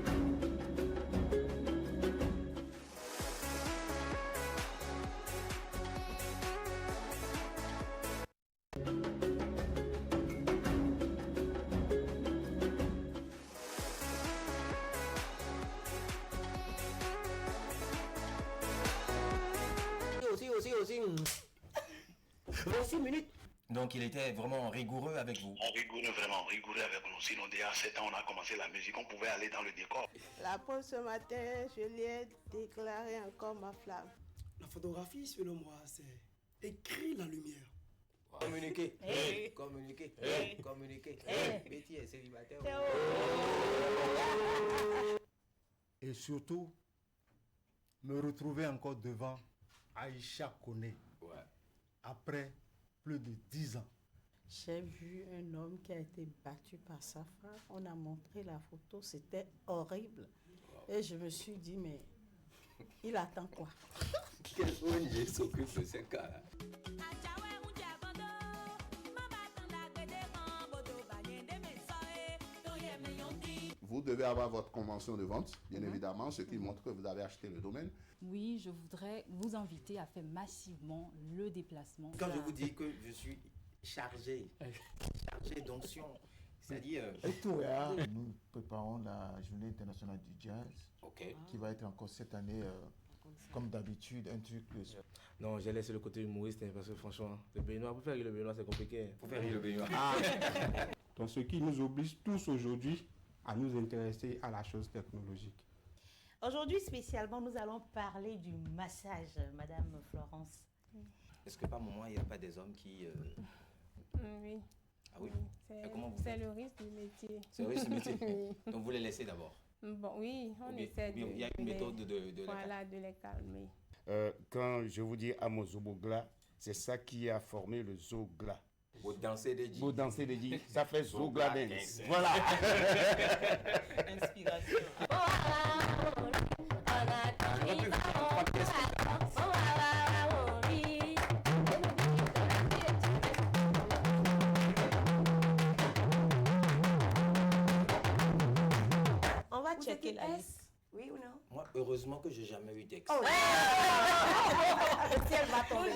Donc il était vraiment rigoureux avec vous. Vraiment rigoureux avec nous. Sinon, déjà à 7 ans, on a commencé la musique, on pouvait aller dans le décor. La pause ce matin, je lui ai déclaré encore ma flamme. La photographie, selon moi, c'est écrit la lumière. Communiquer, communiquer, communiquer. Betty est célibataire. Et surtout, me retrouver encore devant Aïcha Koné. Après plus de 10 ans. J'ai vu un homme qui a été battu par sa femme. On a montré la photo, c'était horrible. Et je me suis dit, mais il attend quoi? Quel ONG s'occupe de ces cas-là? Vous devez avoir votre convention de vente, bien évidemment, ce qui montre que vous avez acheté le domaine. Oui, je voudrais vous inviter à faire massivement le déplacement. Quand je vous dis que je suis chargé d'onction, c'est-à-dire... Nous préparons la journée internationale du jazz, qui va être encore cette année, comme d'habitude, un truc... Non, j'ai laissé le côté humoriste, parce que franchement, le Béninois, pour faire rire le Béninois, c'est compliqué. Pour faire rire le Béninois. Donc ce qui nous oblige tous aujourd'hui à nous intéresser à la chose technologique. Aujourd'hui, spécialement, nous allons parler du massage, Madame Florence. Est-ce que par moment, il n'y a pas des hommes qui... Oui. Ah oui? C'est le risque du métier. C'est le risque du métier. Donc vous les laissez d'abord? Bon, oui, on essaie de... Il y a une méthode de les calmer. Quand je vous dis Amozobogla, c'est ça qui a formé le Zogla. Vous dansez des dits. Vous dansez des dits, ça fait Zogla dance. Voilà. Inspiration. On va checker la liste. Oui ou non? Moi, heureusement que j'ai jamais eu d'ex. Oh, le ciel va tomber.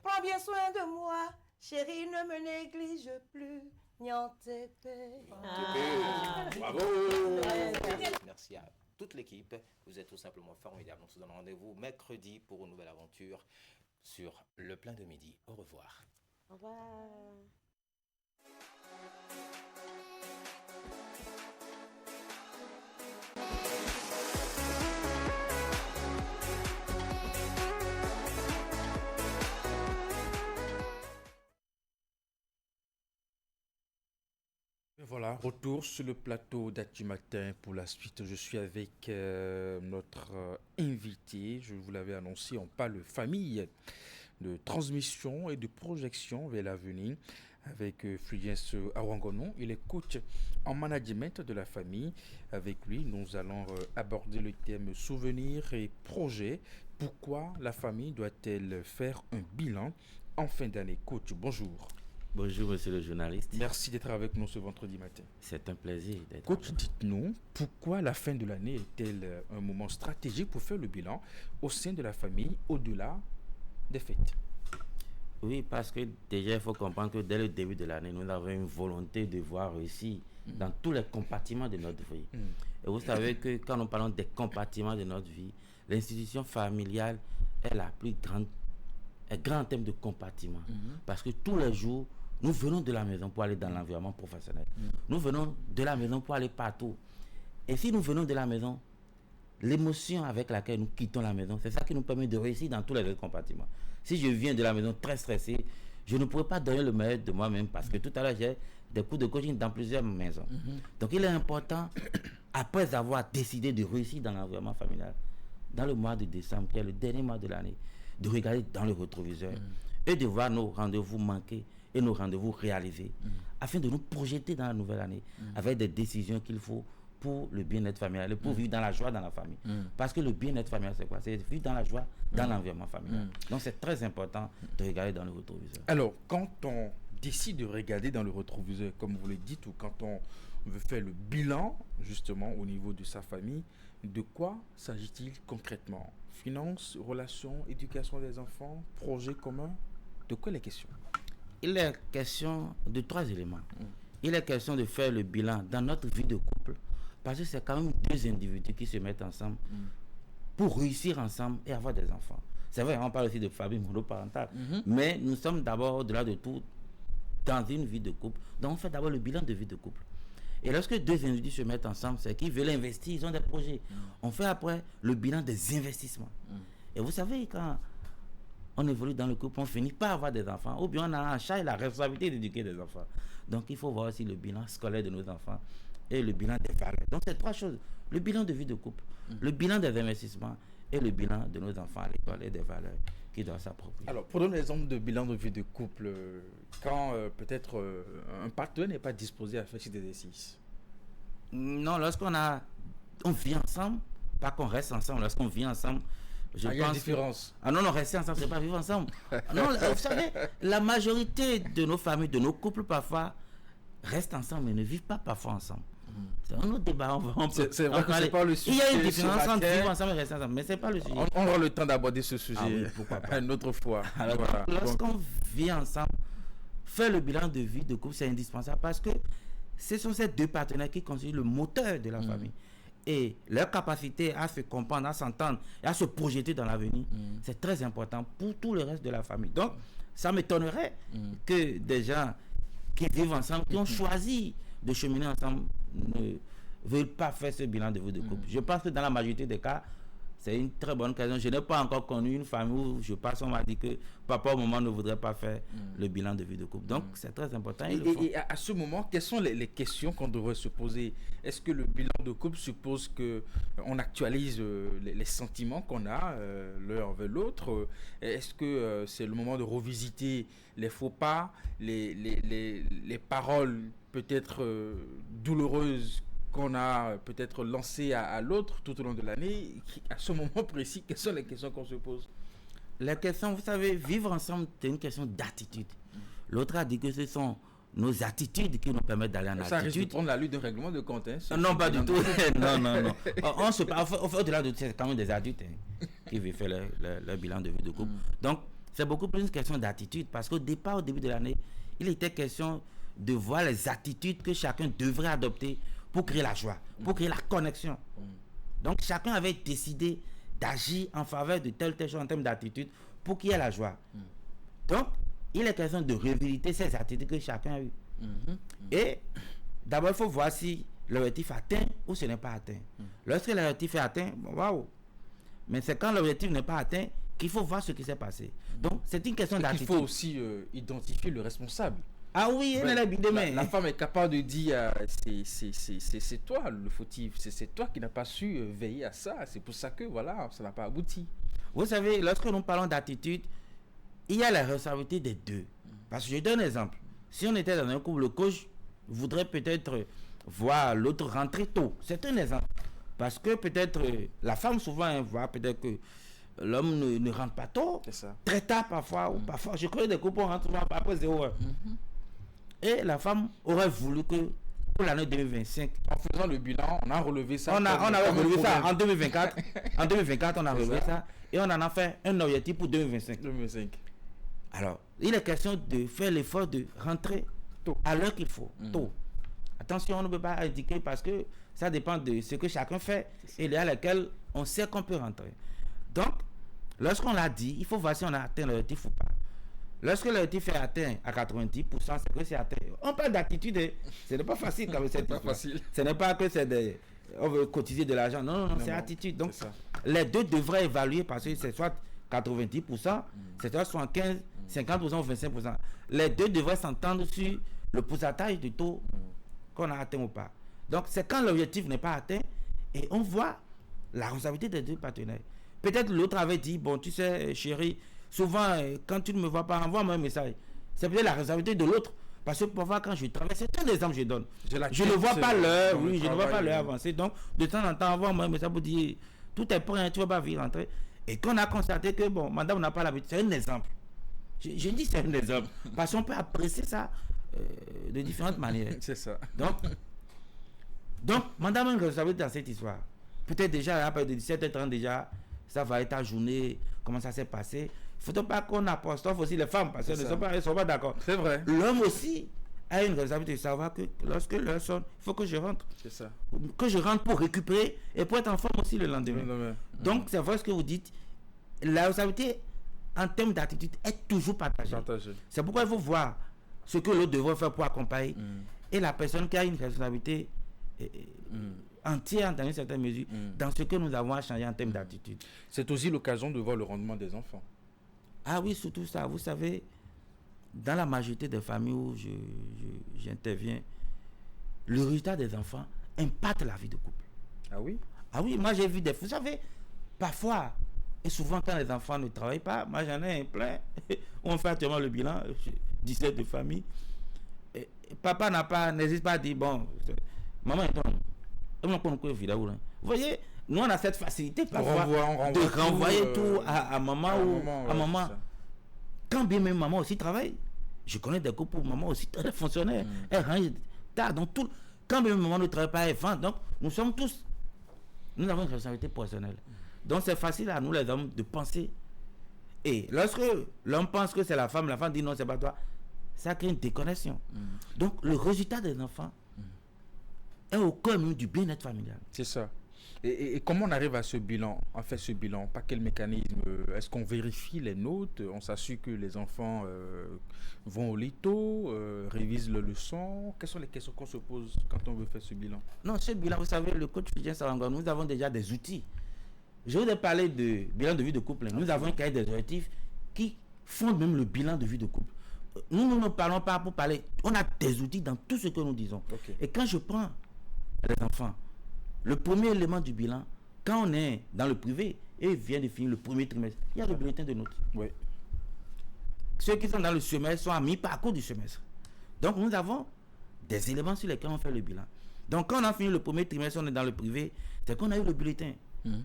Prends bien soin de moi, chérie, ne me néglige plus. Bravo. Merci à toute l'équipe. Vous êtes tout simplement formidables. On se donne rendez-vous mercredi pour une nouvelle aventure sur Le Plein de Midi. Au revoir. Au revoir. Voilà, retour sur le plateau d'Actu Matin pour la suite. Je suis avec notre invité. Je vous l'avais annoncé, on parle famille, de transmission et de projection vers l'avenir avec Fulgence Awangonon. Il est coach en management de la famille. Avec lui, nous allons aborder le thème souvenirs et projets. Pourquoi la famille doit-elle faire un bilan en fin d'année? Coach, bonjour. Bonjour, monsieur le journaliste. Merci d'être avec nous ce vendredi matin. C'est un plaisir d'être Coach, dites-nous, pourquoi la fin de l'année est-elle un moment stratégique pour faire le bilan au sein de la famille, au-delà des fêtes? Oui, parce que déjà, il faut comprendre que dès le début de l'année, nous avons une volonté de voir réussir dans tous les compartiments de notre vie. Et vous savez que quand nous parlons des compartiments de notre vie, l'institution familiale est la plus grande, est grand thème de compartiment. Parce que tous les jours, nous venons de la maison pour aller dans l'environnement professionnel. Nous venons de la maison pour aller partout. Et si nous venons de la maison, l'émotion avec laquelle nous quittons la maison, c'est ça qui nous permet de réussir dans tous les autres compartiments. Si je viens de la maison très stressé, je ne pourrais pas donner le meilleur de moi-même parce que tout à l'heure, j'ai des cours de coaching dans plusieurs maisons. Donc, il est important, après avoir décidé de réussir dans l'environnement familial, dans le mois de décembre, qui est le dernier mois de l'année, de regarder dans le rétroviseur et de voir nos rendez-vous manqués et nos rendez-vous réalisés, afin de nous projeter dans la nouvelle année avec des décisions qu'il faut pour le bien-être familial et pour vivre dans la joie dans la famille. Parce que le bien-être familial, c'est quoi? C'est vivre dans la joie dans l'environnement familial. Donc, c'est très important de regarder dans le rétroviseur. Alors, quand on décide de regarder dans le rétroviseur, comme vous le dites, ou quand on veut faire le bilan, justement, au niveau de sa famille, de quoi s'agit-il concrètement? Finances, relations, éducation des enfants, projets communs? De quoi il est question? Il est question de 3 éléments. Il est question de faire le bilan dans notre vie de couple, parce que c'est quand même 2 individus qui se mettent ensemble pour réussir ensemble et avoir des enfants. C'est vrai, on parle aussi de famille monoparentale, mais nous sommes d'abord, au-delà de tout, dans une vie de couple. Donc on fait d'abord le bilan de vie de couple. Et lorsque 2 individus se mettent ensemble, c'est qu'ils veulent investir, ils ont des projets. On fait après le bilan des investissements. Et vous savez, quand on évolue dans le couple, on finit par avoir des enfants, ou bien on a en charge la responsabilité d'éduquer des enfants. Donc il faut voir aussi le bilan scolaire de nos enfants et le bilan des valeurs. Donc c'est 3 choses. Le bilan de vie de couple, le bilan des investissements et le bilan de nos enfants à l'école et des valeurs qui doivent s'approprier. Alors, pour donner l'exemple de bilan de vie de couple, quand peut-être un partenaire n'est pas disposé à faire cet exercice? Non, on vit ensemble, pas qu'on reste ensemble, lorsqu'on vit ensemble, il y a une différence. Non, rester ensemble, c'est pas vivre ensemble. Non, vous savez, la majorité de nos familles, de nos couples parfois, restent ensemble mais ne vivent pas parfois ensemble. C'est un autre débat. C'est vrai que c'est pas le sujet. Il y a une différence entre vivre ensemble et rester ensemble, mais c'est pas le sujet. On aura le temps d'aborder ce sujet pourquoi pas. une autre fois. Alors, voilà. Lorsqu'on vit ensemble, faire le bilan de vie de couple, c'est indispensable parce que ce sont ces 2 partenaires qui constituent le moteur de la famille. Et leur capacité à se comprendre, à s'entendre et à se projeter dans l'avenir, c'est très important pour tout le reste de la famille. Donc, ça m'étonnerait que des gens qui vivent ensemble, qui ont choisi de cheminer ensemble, ne veulent pas faire ce bilan de vie de couple. Je pense que dans la majorité des cas, c'est une très bonne occasion. Je n'ai pas encore connu une famille où je passe, on m'a dit que papa au moment ne voudrait pas faire le bilan de vie de couple. Donc c'est très important. Et à ce moment, quelles sont les questions qu'on devrait se poser? Est-ce que le bilan de couple suppose qu'on actualise les sentiments qu'on a l'un envers l'autre? Est-ce que c'est le moment de revisiter les faux pas, les paroles peut-être douloureuses qu'on a peut-être lancé à l'autre tout au long de l'année? À ce moment précis, quelles sont les questions qu'on se pose? Les questions, vous savez, vivre ensemble, c'est une question d'attitude. L'autre a dit que ce sont nos attitudes qui nous permettent d'aller en ça attitude. risque de prendre la lutte d'un règlement de compte. Non, pas du tout. non. On fait au-delà de tout, c'est quand même des adultes qui veulent faire leur bilan de vie de couple. Donc, c'est beaucoup plus une question d'attitude parce qu'au départ, au début de l'année, il était question de voir les attitudes que chacun devrait adopter pour créer la joie, pour créer la connexion. Donc, chacun avait décidé d'agir en faveur de telle chose en termes d'attitude pour qu'il y ait la joie. Donc, il est question de réhabiliter ces attitudes que chacun a eues. Et d'abord, il faut voir si l'objectif est atteint ou ce n'est pas atteint. Lorsque l'objectif est atteint, waouh! Mais c'est quand l'objectif n'est pas atteint qu'il faut voir ce qui s'est passé. Donc, c'est une question d'attitude. Il faut aussi identifier le responsable. Ah oui, elle est bidée, la femme est capable de dire c'est toi le fautif, c'est toi qui n'as pas su veiller à ça. C'est pour ça que voilà, ça n'a pas abouti. Vous savez, lorsque nous parlons d'attitude, il y a la responsabilité des deux. Parce que je donne un exemple. Si on était dans un couple, le coach voudrait peut-être voir l'autre rentrer tôt. C'est un exemple. Parce que peut-être la femme souvent voit peut-être que l'homme ne rentre pas tôt, très tard parfois, ou parfois. Je connais des couples qui rentrent souvent après 0 heure. Et la femme aurait voulu que pour l'année 2025, en faisant le bilan, on a relevé ça. On a relevé ça en 2024. En 2024, on a relevé ça. Et on en a fait un objectif pour 2025. Alors, il est question de faire l'effort de rentrer tôt, à l'heure qu'il faut, tôt. Attention, on ne peut pas indiquer parce que ça dépend de ce que chacun fait et à laquelle on sait qu'on peut rentrer. Donc, lorsqu'on l'a dit, il faut voir si on a atteint l'objectif ou pas. Lorsque l'objectif est atteint à 90%, c'est que c'est atteint. On parle d'attitude, ce n'est pas facile quand même. C'est pas facile. Ce n'est pas que c'est des... on veut cotiser de l'argent. Non, c'est attitude. Donc, les deux devraient évaluer parce que c'est soit 90%, c'est soit 75%, 50% ou 25%. Les deux devraient s'entendre sur le pourcentage du taux qu'on a atteint ou pas. Donc, c'est quand l'objectif n'est pas atteint et on voit la responsabilité des deux partenaires. Peut-être l'autre avait dit, bon, tu sais, chérie, souvent, quand tu ne me vois pas, envoie-moi un message. C'est peut-être la responsabilité de l'autre. Parce que parfois, quand je travaille, c'est un exemple que je donne. Je ne vois pas l'heure, je ne vois pas l'heure avancer. Donc, de temps en temps, envoie-moi un message pour dire, tout est prêt, tu ne vas pas venir rentrer. Et qu'on a constaté que, bon, madame n'a pas l'habitude. C'est un exemple. Je dis c'est un exemple. Parce qu'on peut apprécier ça de différentes manières. C'est ça. Donc, madame a une responsabilité dans cette histoire. Peut-être déjà, après de 17h30 déjà, ça va être à journée, comment ça s'est passé. Il ne faut pas qu'on apostrophe aussi les femmes, parce qu'elles ne sont pas d'accord. C'est vrai. L'homme aussi a une responsabilité de savoir que lorsque l'heure sonne, il faut que je rentre. C'est ça. Que je rentre pour récupérer et pour être en forme aussi le lendemain. Donc, c'est vrai ce que vous dites. La responsabilité en termes d'attitude est toujours partagée. C'est pourquoi il faut voir ce que l'autre devrait faire pour accompagner. Et la personne qui a une responsabilité entière dans une certaine mesure dans ce que nous avons à changer en termes d'attitude. C'est aussi l'occasion de voir le rendement des enfants. Ah oui, surtout ça. Vous savez, dans la majorité des familles où j'interviens, le résultat des enfants impacte la vie de couple. Ah oui? Ah oui, moi j'ai vu des... Vous savez, parfois, et souvent quand les enfants ne travaillent pas, moi j'en ai un plein, on fait actuellement le bilan, 17 de famille. Et papa n'hésite pas à dire, bon, maman, vous voyez, nous on a cette facilité parfois de renvoyer tout à maman ou à maman. Quand bien même maman aussi travaille, je connais des couples où maman aussi est fonctionnaire, elle range tard, donc tout, quand bien même maman ne travaille pas, elle vend, donc nous sommes tous, nous avons une responsabilité personnelle. Donc c'est facile à nous les hommes de penser. Et lorsque l'homme pense que c'est la femme dit non, c'est pas toi, ça crée une déconnexion. Donc le résultat des enfants est au cœur du bien-être familial. C'est ça. Et comment on arrive à ce bilan, par quel mécanisme? Est-ce qu'on vérifie les notes? On s'assure que les enfants vont au lit tôt, révisent le leçon? Quelles sont les questions qu'on se pose quand on veut faire ce bilan? Non, ce bilan, vous savez, le coach Fidjien Sarangwa, nous avons déjà des outils. Je voudrais parler de bilan de vie de couple. Nous avons un cahier des objectifs qui font même le bilan de vie de couple. Nous ne parlons pas pour parler. On a des outils dans tout ce que nous disons. Et quand je prends les enfants, le premier élément du bilan, quand on est dans le privé et vient de finir le premier trimestre, il y a le bulletin de notes. Oui. Ceux qui sont dans le semestre sont à mi-parcours du semestre. Donc nous avons des éléments sur lesquels on fait le bilan. Donc quand on a fini le premier trimestre, on est dans le privé, c'est qu'on a eu le bulletin.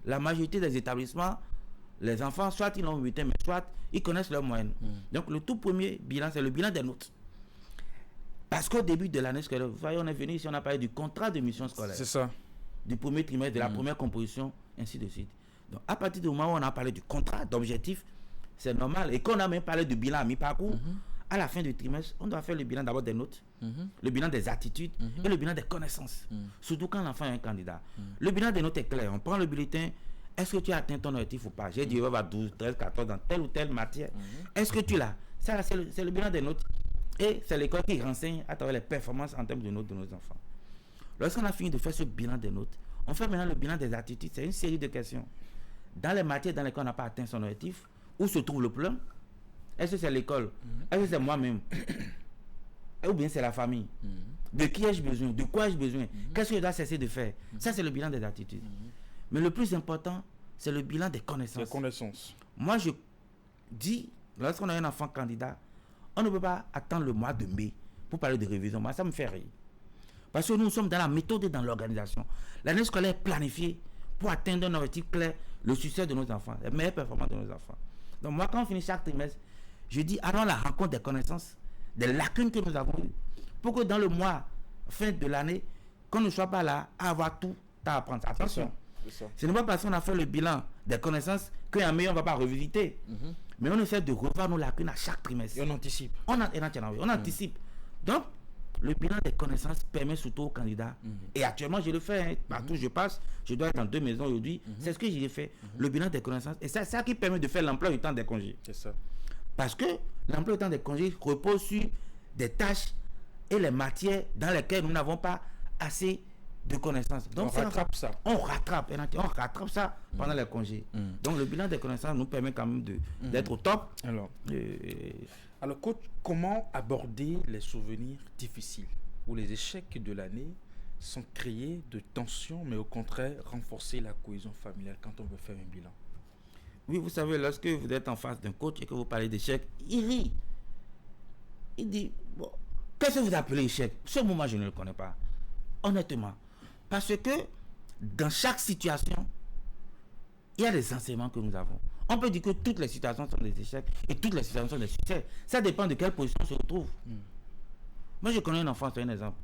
La majorité des établissements, les enfants, soit ils ont le bulletin, mais soit ils connaissent leur moyenne. Donc le tout premier bilan, c'est le bilan des notes. Parce qu'au début de l'année scolaire, vous voyez, on est venu ici, on a parlé du contrat de mission scolaire. C'est ça. Du premier trimestre, de la première composition, ainsi de suite. Donc à partir du moment où on a parlé du contrat, d'objectif, c'est normal. Et qu'on a même parlé du bilan à mi-parcours, à la fin du trimestre, on doit faire le bilan d'abord des notes, le bilan des attitudes et le bilan des connaissances. Surtout quand l'enfant est un candidat. Le bilan des notes est clair. On prend le bulletin. Est-ce que tu as atteint ton objectif ou pas? J'ai dit, on va 12, 13, 14 dans telle ou telle matière. Est-ce que tu l'as? Ça, c'est le bilan des notes. Et c'est l'école qui renseigne à travers les performances en termes de notes de nos enfants. Lorsqu'on a fini de faire ce bilan des notes, on fait maintenant le bilan des attitudes. C'est une série de questions. Dans les matières dans lesquelles on n'a pas atteint son objectif, où se trouve le problème? Est-ce que c'est l'école? Est-ce que c'est moi-même? ou bien c'est la famille. De qui ai-je besoin? De quoi ai-je besoin? Qu'est-ce que je dois cesser de faire? Ça, c'est le bilan des attitudes. Mais le plus important, c'est le bilan des connaissances. Des connaissances. Moi, je dis, lorsqu'on a un enfant candidat, on ne peut pas attendre le mois de mai pour parler de révision. Moi, ça me fait rire. Parce que nous sommes dans la méthode et dans l'organisation. L'année scolaire est planifiée pour atteindre un objectif clair, le succès de nos enfants, les meilleures performances de nos enfants. Donc moi, quand on finit chaque trimestre, je dis, allons à la rencontre des connaissances, des lacunes que nous avons eues, pour que dans le mois, fin de l'année, qu'on ne soit pas là à avoir tout à apprendre. Attention, ce n'est pas parce qu'on a fait le bilan des connaissances qu'en mai, on ne va pas revisiter. Mais on essaie de revoir nos lacunes à chaque trimestre. Et on anticipe. On anticipe. Donc, le bilan des connaissances permet surtout aux candidats. Et actuellement, je le fais. Hein. Partout où je passe, je dois être dans 2 maisons aujourd'hui. C'est ce que j'ai fait. Le bilan des connaissances. Et c'est ça qui permet de faire l'emploi du temps des congés. C'est ça. Parce que l'emploi du temps des congés repose sur des tâches et les matières dans lesquelles nous n'avons pas assez de connaissances. Donc, on rattrape ça. On rattrape ça pendant les congés. Donc, le bilan des connaissances nous permet quand même d'être au top. Alors, coach, comment aborder les souvenirs difficiles où les échecs de l'année sont créés de tensions, mais au contraire, renforcer la cohésion familiale quand on veut faire un bilan? Oui, vous savez, lorsque vous êtes en face d'un coach et que vous parlez d'échecs, il rit. Il dit, bon, qu'est-ce que vous appelez échec? Ce moment, je ne le connais pas. Honnêtement. Parce que dans chaque situation, il y a des enseignements que nous avons. On peut dire que toutes les situations sont des échecs et toutes les situations sont des succès. Ça dépend de quelle position on se retrouve. Moi, je connais un enfant, c'est un exemple,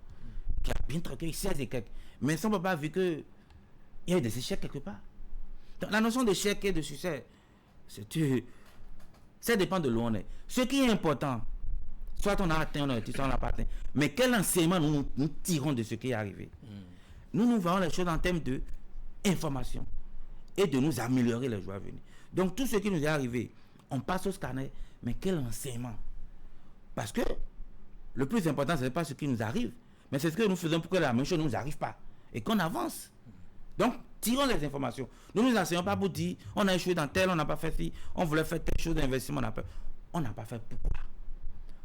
qui a bien traqué 16 et quelques. Mais son papa a vu qu'il y a eu des échecs quelque part. Donc, la notion d'échec et de succès, ça dépend de l'où on est. Ce qui est important, soit on a atteint un objectif, soit on n'a pas atteint. Mais quel enseignement nous tirons de ce qui est arrivé? Nous voyons les choses en termes d'information et de nous améliorer les jours à venir. Donc tout ce qui nous est arrivé, on passe au scanner, mais quel enseignement? Parce que le plus important, ce n'est pas ce qui nous arrive, mais c'est ce que nous faisons pour que la même chose ne nous arrive pas et qu'on avance. Donc, tirons les informations. Nous ne nous enseignons pas pour dire, on a échoué dans tel, on n'a pas fait ci, on voulait faire telle chose d'investissement, on n'a pas fait. Pourquoi?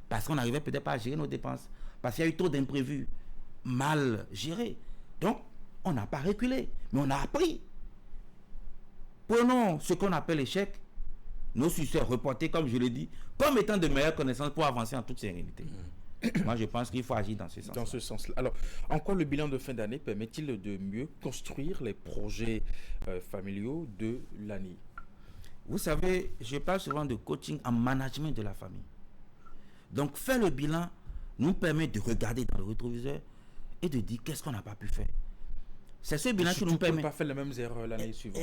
Parce qu'on n'arrivait peut-être pas à gérer nos dépenses, parce qu'il y a eu trop d'imprévus mal gérés. Donc, on n'a pas reculé, mais on a appris. Prenons ce qu'on appelle l'échec, nos succès reportés, comme je l'ai dit, comme étant de meilleures connaissances pour avancer en toute sérénité. Moi, je pense qu'il faut agir dans ce sens. Dans ce sens-là. Alors, en quoi le bilan de fin d'année permet-il de mieux construire les projets familiaux de l'année? Vous savez, je parle souvent de coaching en management de la famille. Donc, faire le bilan nous permet de regarder dans le rétroviseur et de dire qu'est-ce qu'on n'a pas pu faire. C'est ce bilan qui nous permet. Pour ne pas faire les mêmes erreurs l'année suivante.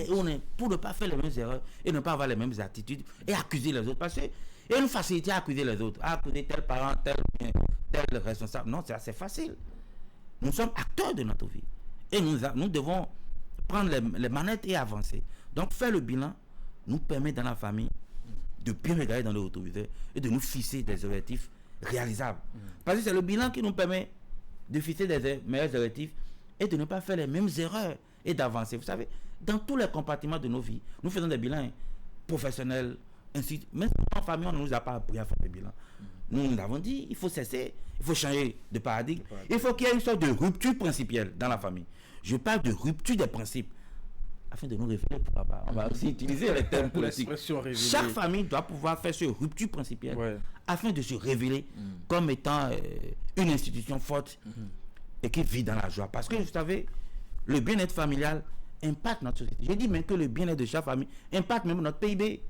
Pour ne pas faire les mêmes erreurs et ne pas avoir les mêmes attitudes et accuser les autres. Parce qu'il y a une facilité à accuser les autres, à accuser tel parent, tel responsable. Non, c'est assez facile. Nous sommes acteurs de notre vie. Et nous devons prendre les manettes et avancer. Donc, faire le bilan nous permet dans la famille de bien regarder dans le rétroviseur et de nous fixer des objectifs réalisables. Parce que c'est le bilan qui nous permet de fixer des meilleurs objectifs et de ne pas faire les mêmes erreurs et d'avancer. Vous savez, dans tous les compartiments de nos vies, nous faisons des bilans professionnels, ainsi. Même en famille, on ne nous a pas appris à faire des bilans. Nous avons dit, il faut cesser, il faut changer de paradigme. Il faut qu'il y ait une sorte de rupture principielle dans la famille. Je parle de rupture des principes. Afin de nous révéler, pourquoi pas. On va aussi utiliser les termes politiques. Chaque famille doit pouvoir faire cette rupture principielle afin de se révéler comme étant une institution forte et qui vit dans la joie. Parce que, vous savez, le bien-être familial impacte notre société. Je dis même que le bien-être de chaque famille impacte même notre PIB.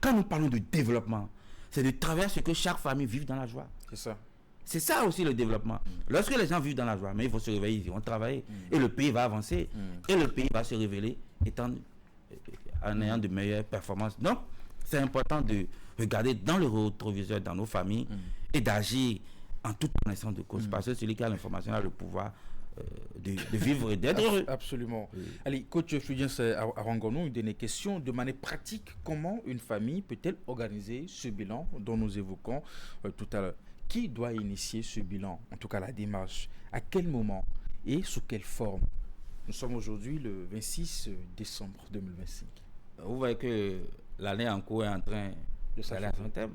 Quand nous parlons de développement, c'est de travers ce que chaque famille vive dans la joie. C'est ça. C'est ça aussi le développement. Lorsque les gens vivent dans la joie, mais ils vont se réveiller, ils vont travailler, et le pays va avancer, et le pays va se révéler en ayant de meilleures performances. Donc, c'est important de regarder dans le rétroviseur dans nos familles et d'agir en toute connaissance de cause, parce que celui qui a l'information a le pouvoir de vivre et d'être heureux. Absolument. Allez, coach Fulgence Arangono, une dernière question. De manière pratique, comment une famille peut-elle organiser ce bilan dont nous évoquons tout à l'heure? Qui doit initier ce bilan, en tout cas la démarche? À quel moment et sous quelle forme? Nous sommes aujourd'hui le 26 décembre 2025. Vous voyez que l'année en cours est en train de s'aller à son terme.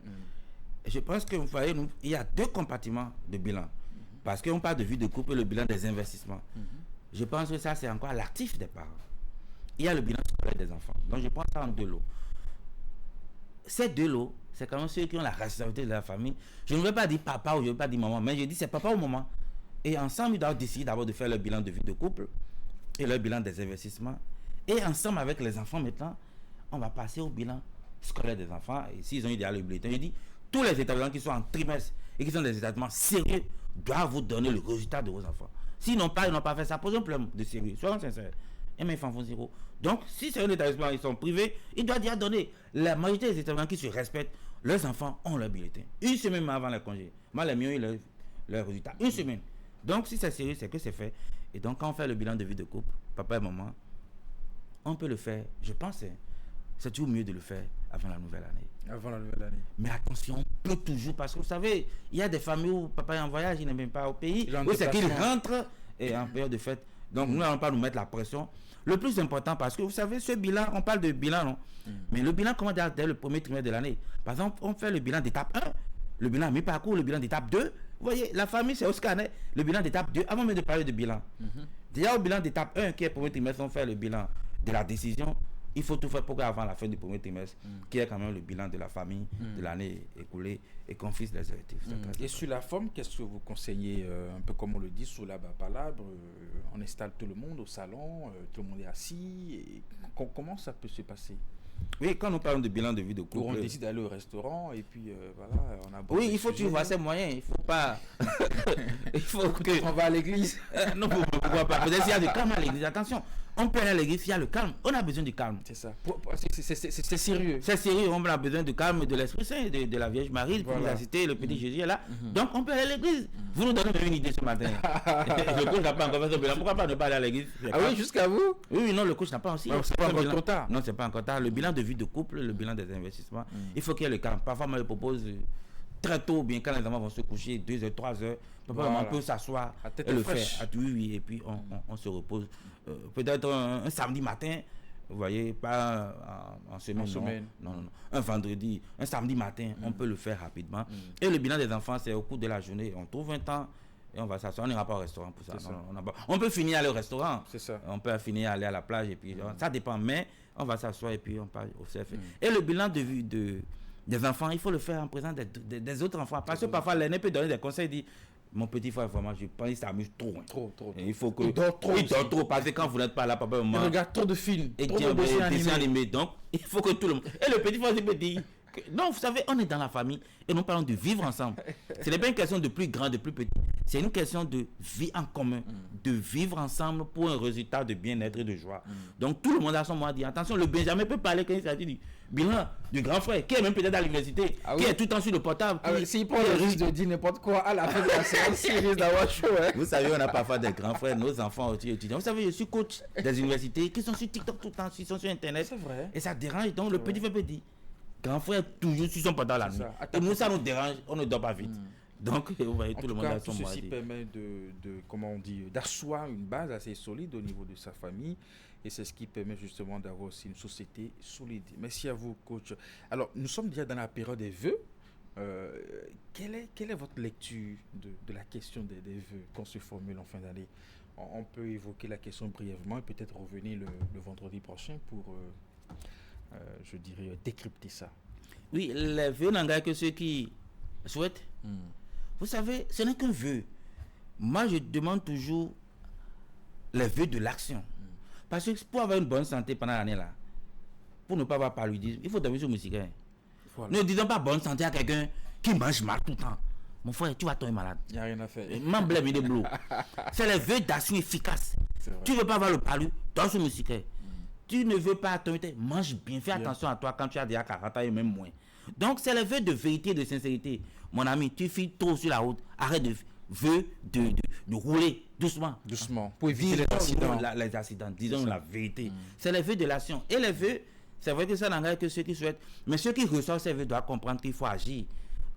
Je pense que vous voyez, il y a 2 compartiments de bilan. Parce qu'on parle de vie de couple et le bilan des investissements. Je pense que ça, c'est encore l'actif des parents. Il y a le bilan scolaire des enfants. Donc, je prends ça en 2 lots. Ces 2 lots, c'est quand même ceux qui ont la responsabilité de la famille. Je ne veux pas dire papa ou je ne veux pas dire maman, mais je dis c'est papa ou maman. Et ensemble, ils doivent décider d'abord de faire le bilan de vie de couple et le bilan des investissements. Et ensemble avec les enfants maintenant, on va passer au bilan scolaire des enfants. Et s'ils ont idéal le bulletin, je dis, tous les établissements qui sont en trimestre et qui sont des établissements sérieux doivent vous donner le résultat de vos enfants. S'ils n'ont pas fait ça, pose un problème de sérieux. Soyons sincères. Et mes enfants font 0. Donc, si c'est un établissement, ils sont privés, ils doivent déjà donner. La majorité des établissements qui se respectent, leurs enfants ont leur bulletin. Une semaine avant le congé. Moi, les miens, ils ont leur résultat. Une semaine. Donc, si c'est sérieux, c'est que c'est fait. Et donc, quand on fait le bilan de vie de couple, papa et maman, on peut le faire. Je pense, c'est toujours mieux de le faire avant la nouvelle année. Avant la nouvelle année. Mais attention, on peut toujours, parce que vous savez, il y a des familles où papa est en voyage, il n'est même pas au pays, où c'est qu'il rentre et en période de fête. Donc, nous n'allons pas nous mettre la pression. Le plus important, parce que vous savez, ce bilan, on parle de bilan, non? Mais le bilan commence dès le premier trimestre de l'année. Par exemple, on fait le bilan d'étape 1, le bilan à mi-parcours, le bilan d'étape 2. Vous voyez, la famille, c'est au scanner, le bilan d'étape 2, avant même de parler de bilan. Déjà, au bilan d'étape 1, qui est le premier trimestre, on fait le bilan de la décision. Il faut tout faire pour qu'avant la fin du premier trimestre, qu'il y ait quand même le bilan de la famille, de l'année écoulée, et qu'on fixe les objectifs. Et sur la forme, qu'est-ce que vous conseillez, un peu comme on le dit, sous la palabre, on installe tout le monde au salon, tout le monde est assis, et comment ça peut se passer? Oui, quand nous parlons de bilan de vie de couple... On décide d'aller au restaurant, et puis voilà, on a... Oui, il faut toujours voir ses moyens, il ne faut pas... il faut que... On va à l'église. Non, pourquoi pas? Peut-être qu'il y a du calme à l'église, attention. On peut aller à l'église, il y a le calme. On a besoin du calme. C'est ça. C'est sérieux. C'est sérieux. On a besoin du calme de l'Esprit Saint, de la Vierge Marie, pour nous assister. Le petit Jésus est là. Donc, on peut aller à l'église. Vous nous donnez une idée ce matin. Le coach n'a pas encore fait ce bilan. Pourquoi pas ne pas aller à l'église? Ah oui, jusqu'à vous? Oui, non, le coach n'a pas aussi. C'est pas encore trop tard. Non, c'est pas encore tard. Le bilan de vie de couple, le bilan des investissements, il faut qu'il y ait le calme. Parfois, moi, je propose très tôt, bien quand les enfants vont se coucher, 2h, 3h, on peut s'asseoir et le faire. Oui, et puis on se repose. Peut-être un samedi matin, vous voyez, pas en semaine. Non. Un vendredi, un samedi matin, on peut le faire rapidement. Et le bilan des enfants, c'est au cours de la journée. On trouve un temps et on va s'asseoir. On n'ira pas au restaurant pour ça. On peut finir aller au restaurant. C'est ça. On peut finir aller à la plage et puis ça dépend. Mais on va s'asseoir et puis on part au CF. Et le bilan de vie des enfants, il faut le faire en présence des autres enfants. Parce que parfois, l'aîné peut donner des conseils, dit mon petit frère, vraiment, je pense qu'il s'amuse trop. Trop. Il faut que... Il dort trop. Parce que quand vous n'êtes pas là, papa, maman... Il regarde trop de films. Et trop de dessins animés. Donc, il faut que tout le monde... Et le petit frère, il peut dire... Non, vous savez, on est dans la famille et nous parlons de vivre ensemble. Ce n'est pas une question de plus grand, de plus petit. C'est une question de vie en commun, de vivre ensemble pour un résultat de bien-être et de joie. Donc tout le monde a son mot à dire. Attention, le Benjamin peut parler quand il s'agit du bilan du grand frère, qui est même peut-être à l'université, qui est tout le temps sur le portable. S'il prend le risque de dire n'importe quoi à la fin de la séance, il risque d'avoir chaud. Vous savez, on a parfois des grands frères, nos enfants aussi étudiants. Vous savez, je suis coach des universités qui sont sur TikTok tout le temps, qui sont sur Internet. C'est vrai. Et ça dérange. Donc le petit frère peut dire, grand frère toujours sur son portable la nuit. Et nous, ça nous dérange, on ne dort pas vite. Donc, vous voyez, tout le monde a son mot à dire. Ceci permet comment on dit, d'asseoir une base assez solide au niveau de sa famille. Et c'est ce qui permet justement d'avoir aussi une société solide. Merci à vous, coach. Alors, nous sommes déjà dans la période des vœux. Quelle est votre lecture de la question des vœux qu'on se formule en fin d'année? On peut évoquer la question brièvement et peut-être revenir le vendredi prochain pour... je dirais, décrypter ça. Oui, les vœux n'engagent que ceux qui souhaitent. Vous savez, ce n'est qu'un vœu. Moi, je demande toujours les vœux de l'action. Parce que pour avoir une bonne santé pendant l'année, là, pour ne pas avoir paludisme, il faut tomber sur musique. Voilà. Ne disons pas bonne santé à quelqu'un qui mange mal tout le temps. Mon frère, tu vas tomber malade. Il n'y a rien à faire. C'est les vœux d'action efficaces. Tu ne veux pas avoir le palu, tombe sur musique. Tu ne veux pas tomber, mange bien, fais attention à toi quand tu as déjà 40 ans et même moins. Donc, c'est les vœux de vérité et de sincérité. Mon ami, tu files trop sur la route, arrête de rouler doucement. Doucement, pour éviter les accidents. Disons la vérité. C'est les vœux de l'action. Et les vœux, c'est vrai que ça n'engage que ceux qui souhaitent. Mais ceux qui reçoivent ces vœux doivent comprendre qu'il faut agir.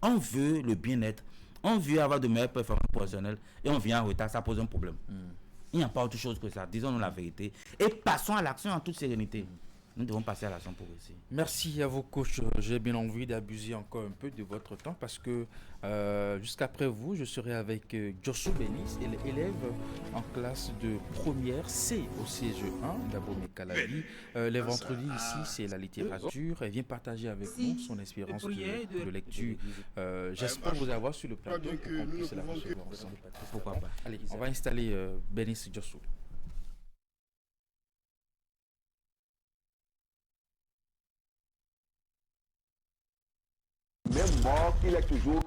On veut le bien-être, on veut avoir de meilleures performances professionnelles et on vient en retard, ça pose un problème. Il n'y a pas autre chose que ça. Disons-nous la vérité. Et passons à l'action en toute sérénité. Nous devons passer à l'action progressive. Merci à vous, coach. J'ai bien envie d'abuser encore un peu de votre temps parce que jusqu'après vous, je serai avec Joshua Benis, élève en classe de première C au CG1 d'Abomey Calavi. Les vendredis ici, c'est la littérature. Elle vient partager avec nous son expérience de lecture. J'espère vous avoir sur le plateau pour qu'on puisse la recevoir ensemble. Pourquoi pas. Allez, on va installer Benis Joshua. Même mort, il est toujours.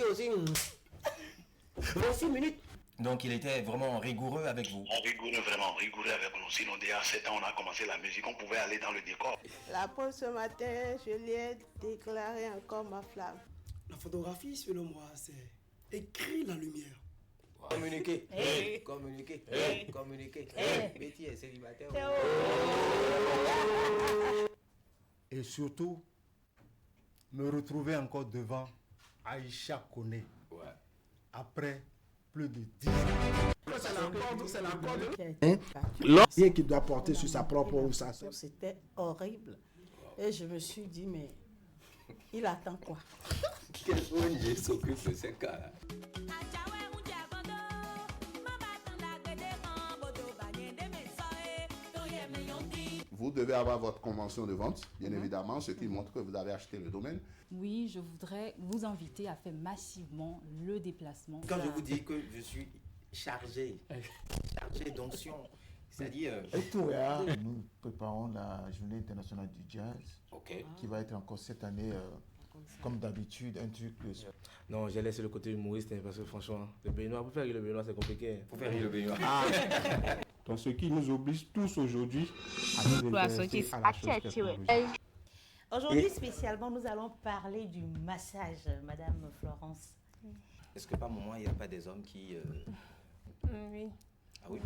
Aussi. 26 minutes. Donc il était vraiment rigoureux avec vous. Rigoureux, vraiment rigoureux avec nous. Sinon, déjà à 7 ans, on a commencé la musique, on pouvait aller dans le décor. La pause ce matin, je lui ai déclaré encore ma flamme. La photographie, selon moi, c'est écrire la lumière. Communiquer. Communiquer. Betty est célibataire. Et surtout, me retrouver encore devant Aïcha Kone. Après plus de 10 ans. C'est la corde. L'homme qui doit porter sur sa propre ou sa sœur. C'était horrible. Et je me suis dit, mais il attend quoi? Quel ONG s'occupe de ces cas-là? Vous devez avoir votre convention de vente, bien évidemment, ce qui montre que vous avez acheté le domaine. Oui, je voudrais vous inviter à faire massivement le déplacement. Quand je vous dis que je suis chargé d'onction, c'est-à-dire... Nous préparons la journée internationale du jazz, qui va être encore cette année, comme d'habitude, un truc de... Non, j'ai laissé le côté humoriste, parce que franchement, le Béninois, pour faire rire le Béninois, c'est compliqué. Pour faire rire le Béninois. Donc, ce qui nous oblige tous aujourd'hui à nous intéresser à la chose technologique. Aujourd'hui, spécialement, nous allons parler du massage, Madame Florence. Est-ce que par moment, il n'y a pas des hommes qui... Oui. Ah oui?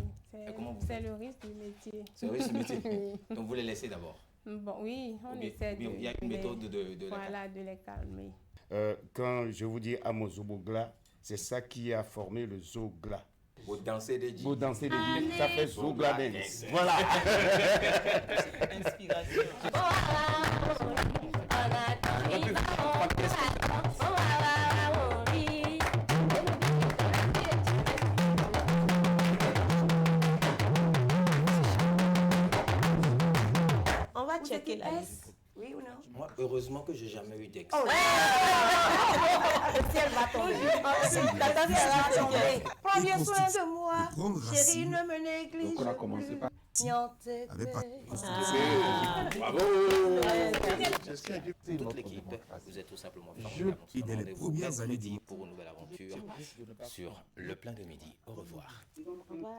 C'est le risque du métier. C'est le risque du métier. Donc, vous les laissez d'abord? Bon, oui, on essaie de... Il y a une méthode de les calmer. Quand je vous dis Amozobogla, c'est ça qui a formé le Zogla. Vous dansez des jeans. Vous dansez des jeans, ça fait Zogla dance. Voilà. Inspiration. On va checker la liste. Oui ou non? Moi, heureusement que j'ai jamais eu d'ex. Oh, si elle va tomber. Prends bien soin de moi. Chérie, ne me néglige. Donc on a commencé par... Bravo. Toute l'équipe, vous êtes tout simplement formidable. On se donne rendez-vous mercredi pour une nouvelle aventure sur le plein de midi. Au revoir. Au revoir.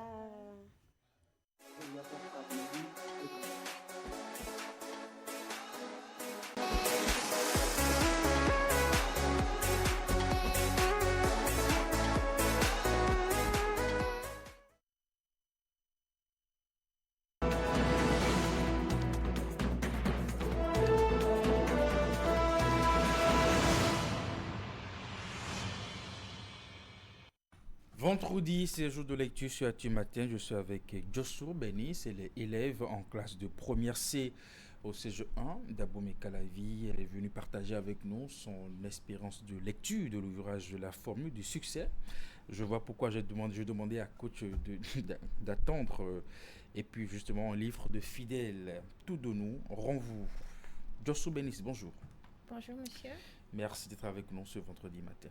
Vendredi, c'est jour de lecture sur Actu Matin. Je suis avec Joshua Benis, elle est élève en classe de première C au CG1 d'Abomey Calavi. Elle est venue partager avec nous son expérience de lecture de l'ouvrage La formule du succès. Je vois pourquoi j'ai demandé à coach d'attendre. Et puis justement, un livre de fidèles. Tout de nous, rend-vous. Joshua Benis, bonjour. Bonjour monsieur. Merci d'être avec nous ce vendredi matin.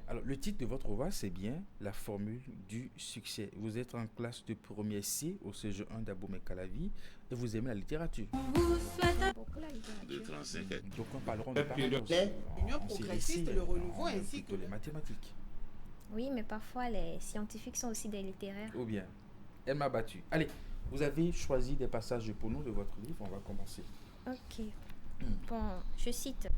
Alors, le titre de votre ouvrage, c'est bien La formule du succès. Vous êtes en classe de premier C au CG1 d'Abomey Calavi et vous aimez la littérature. Vous souhaitez beaucoup la littérature. Donc, nous parlerons de paradoxe. L'Union progressiste, le renouveau ainsi que les mathématiques. Oui, mais parfois les scientifiques sont aussi des littéraires. Ou bien, elle m'a battu. Allez, vous avez choisi des passages pour nous de votre livre. On va commencer. Ok. Bon, je cite.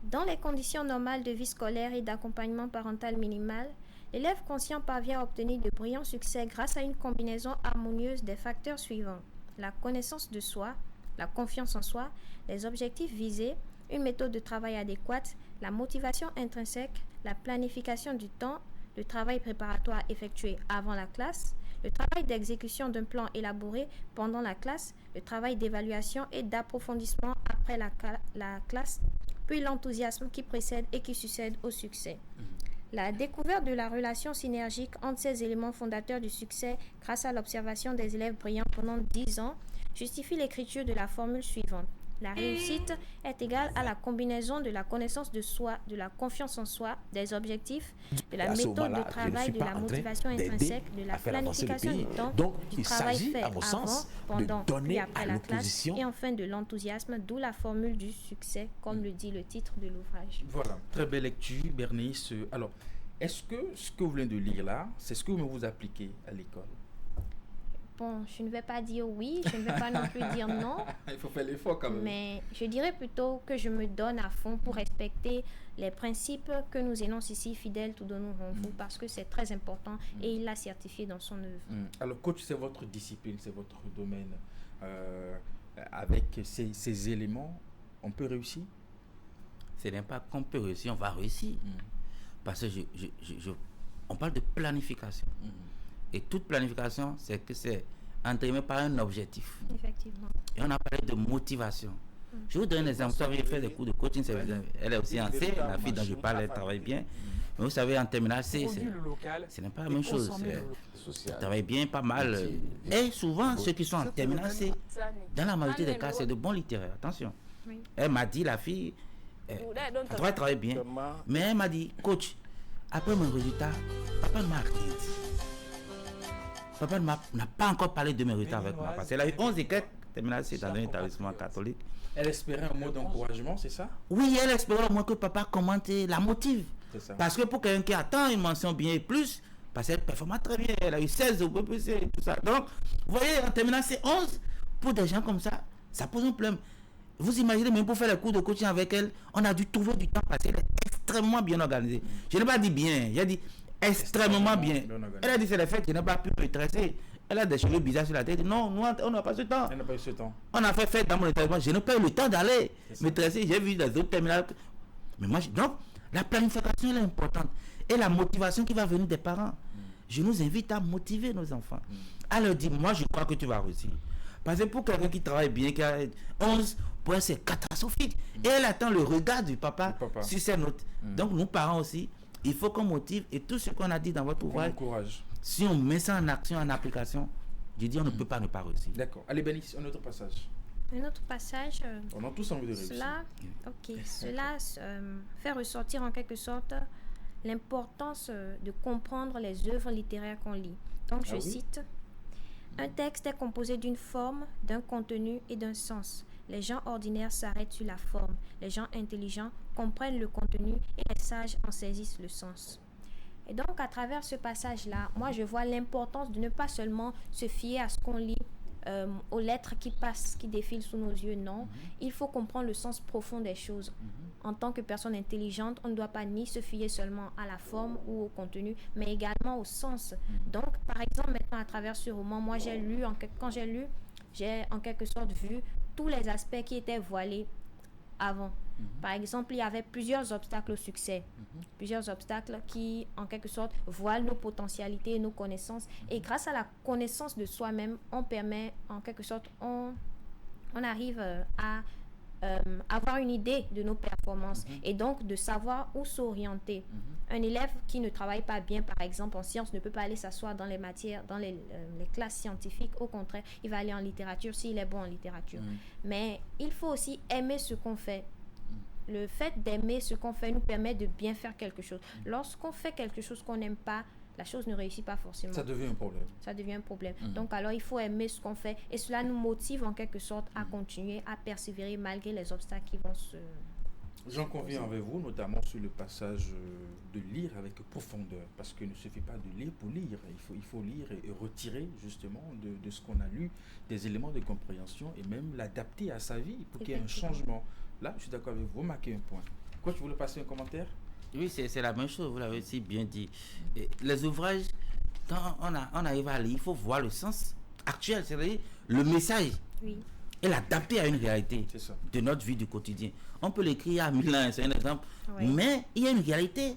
Dans les conditions normales de vie scolaire et d'accompagnement parental minimal, l'élève conscient parvient à obtenir de brillants succès grâce à une combinaison harmonieuse des facteurs suivants: la connaissance de soi, la confiance en soi, les objectifs visés, une méthode de travail adéquate, la motivation intrinsèque, la planification du temps, le travail préparatoire effectué avant la classe, le travail d'exécution d'un plan élaboré pendant la classe, le travail d'évaluation et d'approfondissement après la classe, puis l'enthousiasme qui précède et qui succède au succès. La découverte de la relation synergique entre ces éléments fondateurs du succès grâce à l'observation des élèves brillants pendant 10 ans justifie l'écriture de la formule suivante. La réussite est égale à la combinaison de la connaissance de soi, de la confiance en soi, des objectifs, de la méthode de travail, de la motivation intrinsèque, de la planification du temps, du travail fait avant, pendant et après la classe, et enfin de l'enthousiasme, d'où la formule du succès, comme le dit le titre de l'ouvrage. Voilà, très belle lecture, Bernice. Alors, est-ce que ce que vous venez de lire là, c'est ce que vous appliquez à l'école? Bon, je ne vais pas dire oui, je ne vais pas non plus dire non. Il faut faire l'effort quand même. Mais je dirais plutôt que je me donne à fond pour respecter les principes que nous énonce ici, Fidèle tout donnons vous, parce que c'est très important et il l'a certifié dans son œuvre. Alors, coach, c'est votre discipline, c'est votre domaine. Avec ces éléments, on peut réussir? Ce n'est pas qu'on peut réussir, on va réussir. Parce que on parle de planification. Et toute planification, c'est que c'est entraîné par un objectif. Effectivement. Et on a parlé de motivation. Je vous donne un exemple. Vous savez, fait des cours de coaching. Elle est aussi en C. La fille dont je parle, elle travaille bien. Mais vous savez, en terminale C, ce n'est pas la même chose. Elle travaille bien, pas mal. Et souvent, ceux qui sont en terminale C, dans la majorité des cas, c'est de bons littéraires. Attention. Elle m'a dit, la fille, elle travaille bien. Mais elle m'a dit, coach, après mon résultat, papa ne m'a rien dit. Papa n'a pas encore parlé de mes résultats avec moi. Parce qu'elle a eu 11 équipes terminales dans un établissement catholique. Elle espérait un mot d'encouragement, c'est ça? Oui, elle espérait au moins que papa commente et la motive. Ça. Parce que pour quelqu'un qui attend une mention bien et plus, parce qu'elle performe très bien, elle a eu 16 au PPC et tout ça. Donc, vous voyez, en terminale, c'est 11. Pour des gens comme ça, ça pose un problème. Vous imaginez, même pour faire les cours de coaching avec elle, on a dû trouver du temps parce qu'elle est extrêmement bien organisée. Je n'ai pas dit bien, j'ai dit extrêmement bien. Elle a dit c'est le fait qu'elle n'a pas pu me tracer. Elle a des cheveux bizarres sur la tête. Non, nous, on n'a pas ce temps. Elle n'a pas eu ce temps. On a fait dans mon établissement. Je n'ai pas eu le temps d'aller me tracer. J'ai vu les autres terminales. Mais moi, donc, la planification elle est importante. Et la motivation qui va venir des parents. Je nous invite à motiver nos enfants. À leur dire, moi, je crois que tu vas réussir. Parce que pour quelqu'un qui travaille bien, qui a 11, pour elle, c'est catastrophique. Et elle attend le regard du papa sur ses notes. Donc, nous, parents aussi, il faut qu'on motive. Et tout ce qu'on a dit dans votre ouvrage, si on met ça en action, en application, je dis, on ne peut pas ne pas réussir. D'accord. Allez, Bénice, un autre passage. Un autre passage. On a tous envie de réussir. Cela fait ressortir en quelque sorte l'importance de comprendre les œuvres littéraires qu'on lit. Donc, je cite, un texte est composé d'une forme, d'un contenu et d'un sens. Les gens ordinaires s'arrêtent sur la forme. Les gens intelligents comprennent le contenu et les sages en saisissent le sens. Et donc, à travers ce passage-là, moi, je vois l'importance de ne pas seulement se fier à ce qu'on lit, aux lettres qui passent, qui défilent sous nos yeux. Non, il faut comprendre le sens profond des choses. En tant que personne intelligente, on ne doit pas ni se fier seulement à la forme ou au contenu, mais également au sens. Donc, par exemple, maintenant, à travers ce roman, moi, quand j'ai lu, j'ai en quelque sorte vu tous les aspects qui étaient voilés avant. Par exemple, il y avait plusieurs obstacles au succès, plusieurs obstacles qui, en quelque sorte, voilent nos potentialités, nos connaissances. Et grâce à la connaissance de soi-même, on permet, en quelque sorte, on arrive à avoir une idée de nos performances et donc de savoir où s'orienter. Un élève qui ne travaille pas bien, par exemple, en sciences, ne peut pas aller s'asseoir dans les matières, dans les classes scientifiques. Au contraire, il va aller en littérature s'il est bon en littérature. Mais il faut aussi aimer ce qu'on fait. Le fait d'aimer ce qu'on fait nous permet de bien faire quelque chose. Lorsqu'on fait quelque chose qu'on n'aime pas, la chose ne réussit pas forcément. Ça devient un problème. Ça devient un problème. Donc alors, il faut aimer ce qu'on fait. Et cela nous motive en quelque sorte à continuer, à persévérer malgré les obstacles qui vont se... J'en conviens avec vous, notamment sur le passage de lire avec profondeur. Parce qu'il ne suffit pas de lire pour lire. Il faut lire et retirer justement de ce qu'on a lu des éléments de compréhension et même l'adapter à sa vie pour qu'il y ait un changement. Là, je suis d'accord avec vous. Marquez un point. Quoi, tu voulais passer un commentaire? Oui, c'est la même chose, vous l'avez aussi bien dit. Et les ouvrages, quand on arrive à lire, il faut voir le sens actuel, c'est-à-dire le message. Oui. et l'adapter à une réalité de notre vie du quotidien. On peut l'écrire à 1000 ans, c'est un exemple, mais il y a une réalité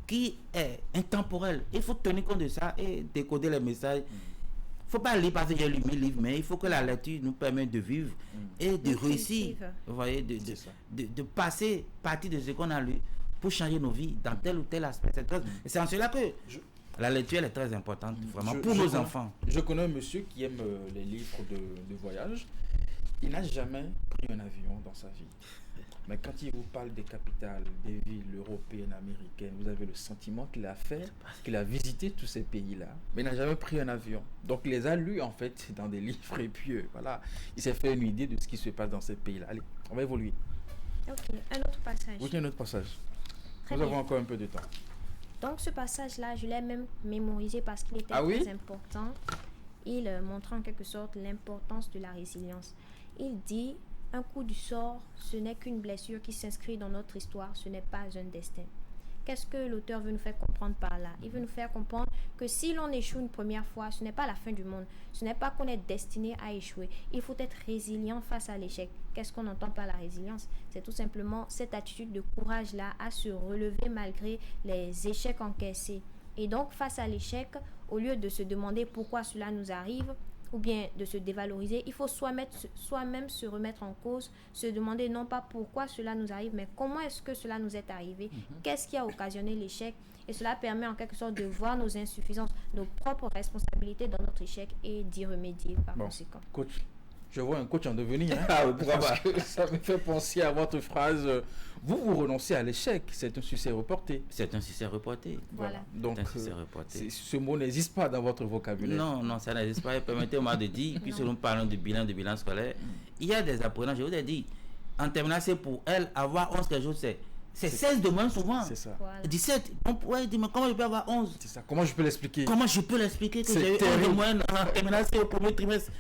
qui est intemporelle. Il faut tenir compte de ça et décoder les messages. Il ne faut pas lire parce que j'ai lu 1000 livres, mais il faut que la lecture nous permette de vivre et de réussir, vous voyez, de passer partie de ce qu'on a lu pour changer nos vies dans tel ou tel aspect. C'est en cela que la lecture elle est très importante, vraiment, pour nos enfants. Je connais un monsieur qui aime les livres de voyage. Il n'a jamais pris un avion dans sa vie. Mais quand il vous parle des capitales, des villes européennes, américaines, vous avez le sentiment qu'il a fait, qu'il a visité tous ces pays-là, mais il n'a jamais pris un avion. Donc il les a lus en fait dans des livres et puis voilà, il s'est fait une idée de ce qui se passe dans ces pays-là. Allez, on va évoluer. Ok, un autre passage. Oui, un autre passage. Nous avons encore un peu de temps. Donc ce passage-là, je l'ai même mémorisé parce qu'il était très important. Il montre en quelque sorte l'importance de la résilience. Il dit, un coup du sort, ce n'est qu'une blessure qui s'inscrit dans notre histoire, ce n'est pas un destin. Qu'est-ce que l'auteur veut nous faire comprendre par là? Il veut nous faire comprendre que si l'on échoue une première fois, ce n'est pas la fin du monde. Ce n'est pas qu'on est destiné à échouer. Il faut être résilient face à l'échec. Qu'est-ce qu'on entend par la résilience? C'est tout simplement cette attitude de courage-là à se relever malgré les échecs encaissés. Et donc, face à l'échec, au lieu de se demander pourquoi cela nous arrive, ou bien de se dévaloriser, il faut soi-même se remettre en cause, se demander non pas pourquoi cela nous arrive, mais comment est-ce que cela nous est arrivé, qu'est-ce qui a occasionné l'échec, et cela permet en quelque sorte de voir nos insuffisances, nos propres responsabilités dans notre échec et d'y remédier par conséquent. Coach, je vois un coach en devenir. Parce que ça me fait penser à votre phrase, vous renoncez à l'échec, c'est un succès reporté. C'est un succès reporté. Voilà. Donc, reporté. Ce mot n'existe pas dans votre vocabulaire. Non, ça n'existe pas. Permettez-moi de dire, puisque nous parlons de bilan scolaire, il y a des apprenants, je vous ai dit, en terminale, c'est pour elle, avoir 11 quelque chose, c'est 16 de moins souvent. C'est ça. Voilà. 17. On pourrait dire, mais comment je peux avoir 11? C'est ça. Comment je peux l'expliquer? Comment je peux l'expliquer que j'ai eu 11 de moins en terminale, c'est au premier trimestre?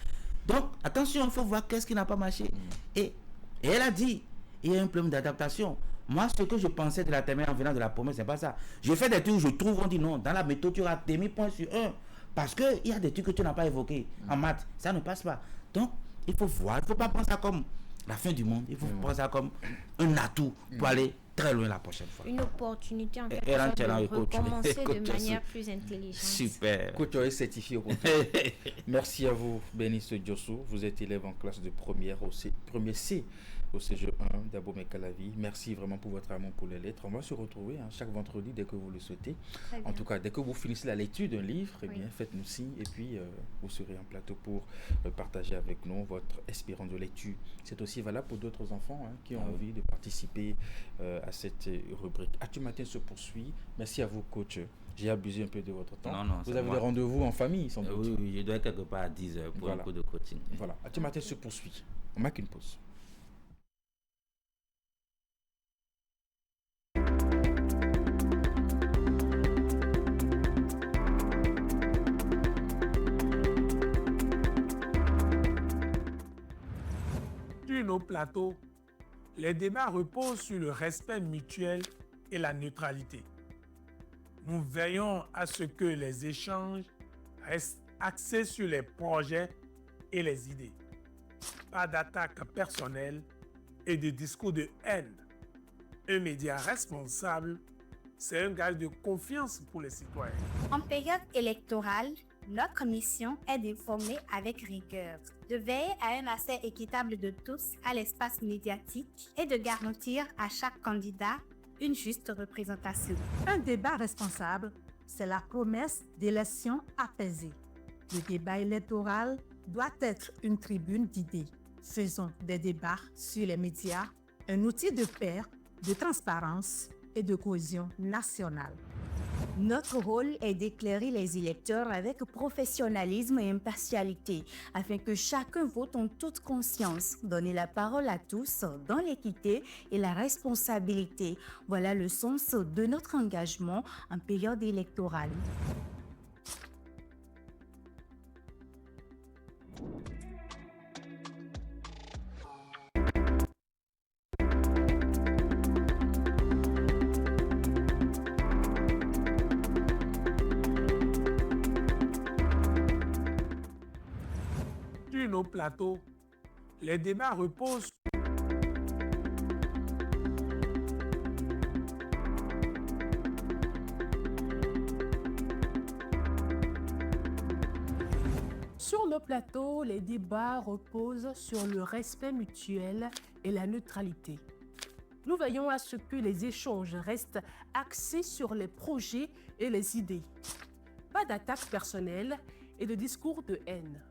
Donc, attention, il faut voir qu'est-ce qui n'a pas marché. Et elle a dit, il y a un problème d'adaptation. Moi, ce que je pensais de la terminale en venant de la promesse, c'est pas ça. Je fais des trucs où je trouve, on dit non, dans la méthode, tu auras demi point sur 1. Parce qu'il y a des trucs que tu n'as pas évoqués. En maths, ça ne passe pas. Donc, il faut voir, il ne faut pas prendre ça comme la fin du monde. Il faut prendre ça comme un atout pour aller très loin la prochaine fois. Une opportunité en quelque sorte de recommencer de manière plus intelligente. Super. Coach est certifié au contraire. Merci à vous, Bénice Diosso. Vous êtes élève en classe de première premier C au CGE 1 d'Abomey Calavi. Merci vraiment pour votre amour pour les lettres. On va se retrouver chaque vendredi dès que vous le souhaitez. En tout cas, dès que vous finissez la lecture d'un livre, bien, faites-nous signe et puis vous serez en plateau pour partager avec nous votre espérance de lecture. C'est aussi valable pour d'autres enfants qui ont envie de participer à cette rubrique. Actu Matin se poursuit. Merci à vous, coach. J'ai abusé un peu de votre temps. Non, vous avez des rendez-vous en famille, sans doute. Oui, je dois être quelque part à 10h pour un coup de coaching. Voilà. Actu Matin se poursuit. On marque une pause. Sur nos plateaux, les débats reposent sur le respect mutuel et la neutralité. Nous veillons à ce que les échanges restent axés sur les projets et les idées. Pas d'attaques personnelles et de discours de haine. Un média responsable, c'est un gage de confiance pour les citoyens. En période électorale, notre mission est d'informer avec rigueur, de veiller à un accès équitable de tous à l'espace médiatique et de garantir à chaque candidat une juste représentation. Un débat responsable, c'est la promesse d'élections apaisées. Le débat électoral doit être une tribune d'idées. Faisons des débats sur les médias un outil de paix, de transparence et de cohésion nationale. Notre rôle est d'éclairer les électeurs avec professionnalisme et impartialité, afin que chacun vote en toute conscience. Donner la parole à tous dans l'équité et la responsabilité. Voilà le sens de notre engagement en période électorale. Sur nos plateaux, Les débats reposent Sur le plateau, les débats reposent sur le respect mutuel et la neutralité. Nous veillons à ce que les échanges restent axés sur les projets et les idées. Pas d'attaques personnelles et de discours de haine.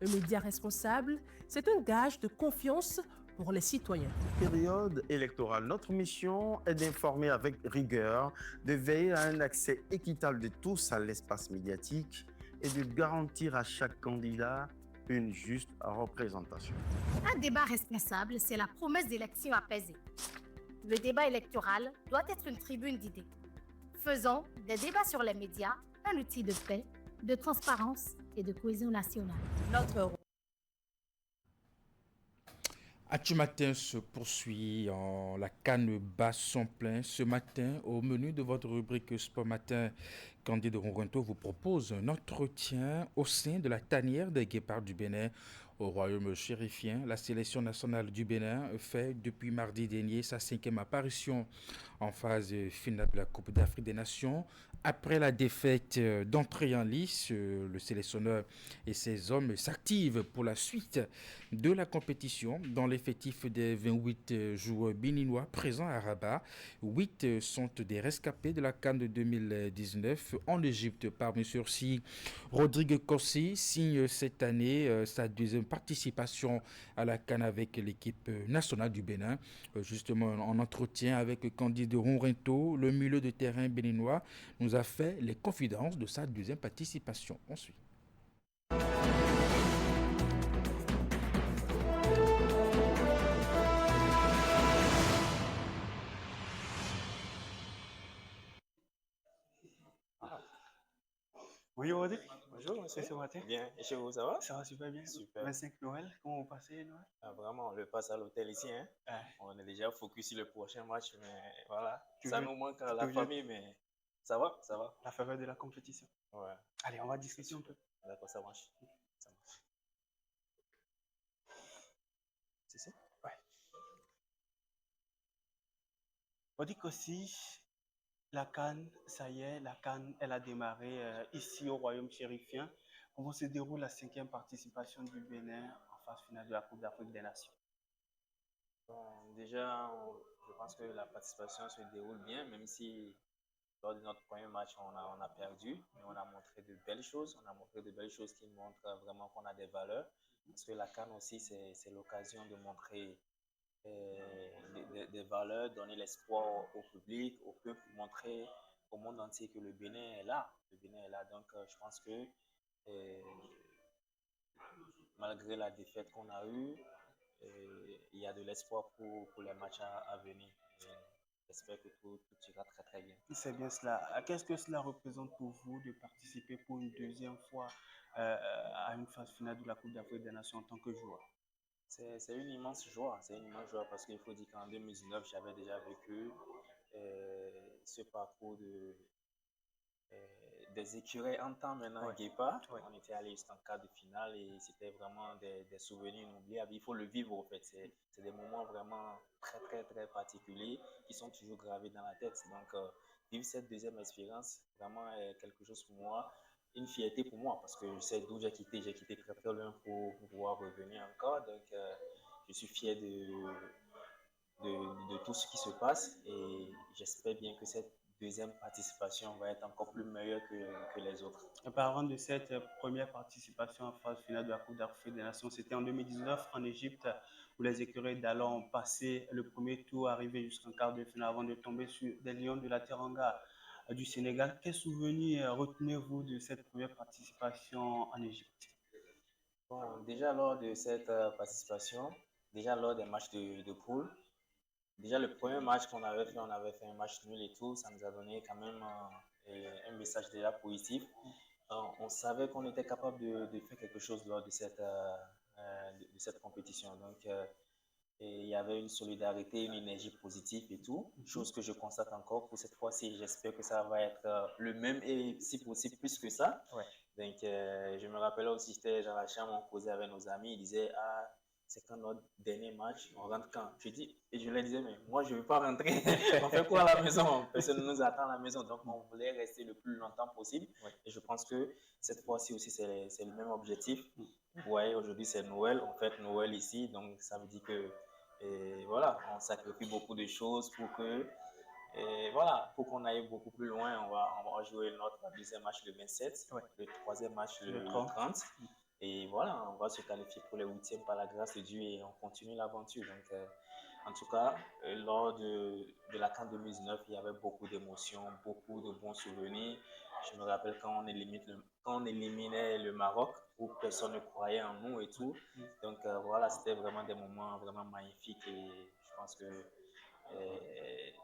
Un média responsable, c'est un gage de confiance pour les citoyens. Période électorale, notre mission est d'informer avec rigueur, de veiller à un accès équitable de tous à l'espace médiatique et de garantir à chaque candidat une juste représentation. Un débat responsable, c'est la promesse d'élections apaisées. Le débat électoral doit être une tribune d'idées. Faisons des débats sur les médias un outil de paix, de transparence et de cohésion nationale. Notre rôle. Actu Matin se poursuit en la canne basse son plein. Ce matin, au menu de votre rubrique Sport Matin, Candide Ronrento vous propose un entretien au sein de la tanière des guépards du Bénin. Au royaume chérifien, la sélection nationale du Bénin fait depuis mardi dernier sa 5e apparition en phase finale de la Coupe d'Afrique des Nations. Après la défaite d'entrée en lice, le sélectionneur et ses hommes s'activent pour la suite de la compétition. Dans l'effectif des 28 joueurs béninois présents à Rabat, 8 sont des rescapés de la CAN de 2019 en Égypte. Parmi ceux-ci, Rodrigue Kossi signe cette année sa 2e participation à la CAN avec l'équipe nationale du Bénin. Justement, en entretien avec Candide Ronrento, le milieu de terrain béninois nous a fait les confidences de sa 2e participation. On suit. Bonjour Audrey. Bonjour monsieur. Ce matin. Bien, et chez vous ça va? Ça va super bien. Super. 25 Noël, comment vous passez Noël? Ah, vraiment, le passe à l'hôtel ici, hein? Ouais. On est déjà focus sur le prochain match, mais voilà, Toujours- ça nous manque à la toujours- famille, mais ça va, ça va. La faveur de la compétition. Ouais. Allez, on va discuter un peu. D'accord, ça marche. Ça marche. C'est ça? Ouais. On dit qu'aussi, la CAN, ça y est, la CAN, elle a démarré ici au royaume chérifien. Comment se déroule la 5e participation du Bénin en phase finale de la Coupe d'Afrique des Nations? Bon, déjà, je pense que la participation se déroule bien, même si lors de notre premier match, on a perdu, mais on a montré de belles choses. On a montré de belles choses qui montrent vraiment qu'on a des valeurs. Parce que la CAN aussi, c'est l'occasion de montrer des valeurs, donner l'espoir au public, au peuple, montrer au monde entier que le Bénin est là. Le Bénin est là. Donc, je pense que malgré la défaite qu'on a eue, il y a de l'espoir pour les matchs à venir. J'espère que tout ira très très bien. C'est bien cela. Qu'est-ce que cela représente pour vous de participer pour une 2e fois à une phase finale de la Coupe d'Afrique des Nations en tant que joueur? C'est une immense joie. C'est une immense joie parce qu'il faut dire qu'en 2019, j'avais déjà vécu ce parcours des écureuils en temps maintenant Guépard. On était allé jusqu'en quart de finale et c'était vraiment des souvenirs inoubliables. Il faut le vivre en fait. C'est des moments vraiment très très très particuliers qui sont toujours gravés dans la tête. Donc vivre cette 2e expérience vraiment est quelque chose pour moi, une fierté pour moi parce que je sais d'où j'ai quitté. J'ai quitté très très loin pour pouvoir revenir encore. Donc je suis fier de tout ce qui se passe et j'espère bien que cette 2e participation va être encore plus meilleure que les autres. En parlant de cette première participation en phase finale de la Coupe d'Afrique des Nations, c'était en 2019 en Égypte où les écureuils d'Alor ont passé le premier tour, arrivé jusqu'en quart de finale avant de tomber sur des Lions de la Teranga du Sénégal. Quels souvenirs retenez-vous de cette première participation en Égypte? Bon, déjà lors de cette participation, déjà lors des matchs de poule, déjà le premier match qu'on avait fait, on avait fait un match nul et tout, ça nous a donné quand même un message déjà positif. On savait qu'on était capable de faire quelque chose lors de cette compétition. Donc, il y avait une solidarité, une énergie positive et tout, chose que je constate encore pour cette fois-ci. J'espère que ça va être le même et si possible plus que ça. Ouais. Donc, je me rappelle aussi, j'étais dans la chambre, on causait avec nos amis, ils disaient « Ah, c'est quand notre dernier match, on rentre quand? Et je leur disais, mais moi, je ne veux pas rentrer. On fait quoi à la maison? Personne ne nous attend à la maison. Donc, on voulait rester le plus longtemps possible. Et je pense que cette fois-ci aussi, c'est le même objectif. Vous voyez, aujourd'hui, c'est Noël. On fête Noël ici. Donc, ça veut dire que, voilà, on sacrifie beaucoup de choses pour que, voilà, pour qu'on aille beaucoup plus loin. On va jouer notre deuxième match le 27, le troisième match le 30. Et voilà, on va se qualifier pour les 8e par la grâce de Dieu et on continue l'aventure. Donc, en tout cas, lors de la CAN 2019, il y avait beaucoup d'émotions, beaucoup de bons souvenirs. Je me rappelle quand on éliminait le Maroc, où personne ne croyait en nous et tout. Donc, voilà, c'était vraiment des moments vraiment magnifiques et je pense que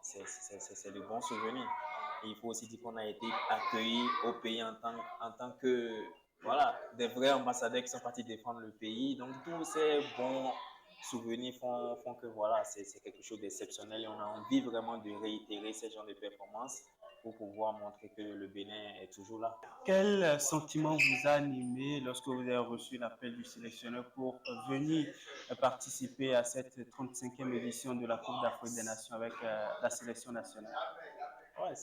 c'est de bons souvenirs. Et il faut aussi dire qu'on a été accueillis au pays en tant que... Voilà, des vrais ambassadeurs qui sont partis défendre le pays. Donc, tous ces bons souvenirs font que voilà, c'est quelque chose d'exceptionnel et on a envie vraiment de réitérer ce genre de performances pour pouvoir montrer que le Bénin est toujours là. Quel sentiment vous a animé lorsque vous avez reçu l'appel du sélectionneur pour venir participer à cette 35e édition de la Coupe d'Afrique des Nations avec la sélection nationale? Ouais,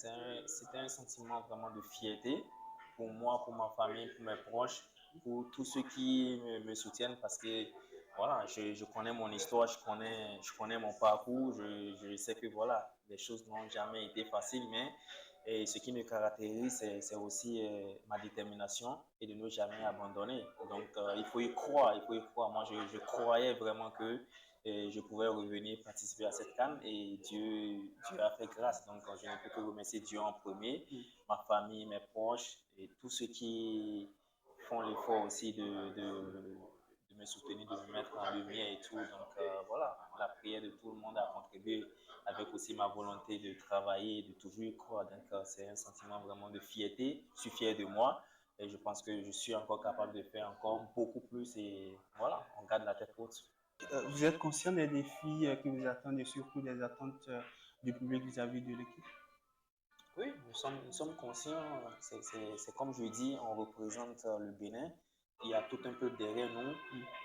c'était un sentiment vraiment de fierté. Pour moi, pour ma famille, pour mes proches, pour tous ceux qui me soutiennent parce que voilà, je connais mon histoire, je connais mon parcours, je sais que voilà, les choses n'ont jamais été faciles, mais ce qui me caractérise, c'est aussi ma détermination et de ne jamais abandonner. Donc, il faut y croire, Moi, je croyais vraiment que je pouvais revenir participer à cette CAN et Dieu a fait grâce. Donc, je ne peux que remercier Dieu en premier, ma famille, mes proches et tous ceux qui font l'effort aussi de me soutenir, de me mettre en lumière et tout. Donc, voilà, la prière de tout le monde a contribué avec aussi ma volonté de travailler et de toujours y croire. Donc, c'est un sentiment vraiment de fierté. Je suis fier de moi et je pense que je suis encore capable de faire encore beaucoup plus et voilà, on garde la tête haute. Vous êtes conscient des défis qui vous attendent et surtout des attentes du public vis-à-vis de l'équipe? Oui, nous sommes conscients. C'est comme je dis, on représente le Bénin. Il y a tout un peu derrière nous.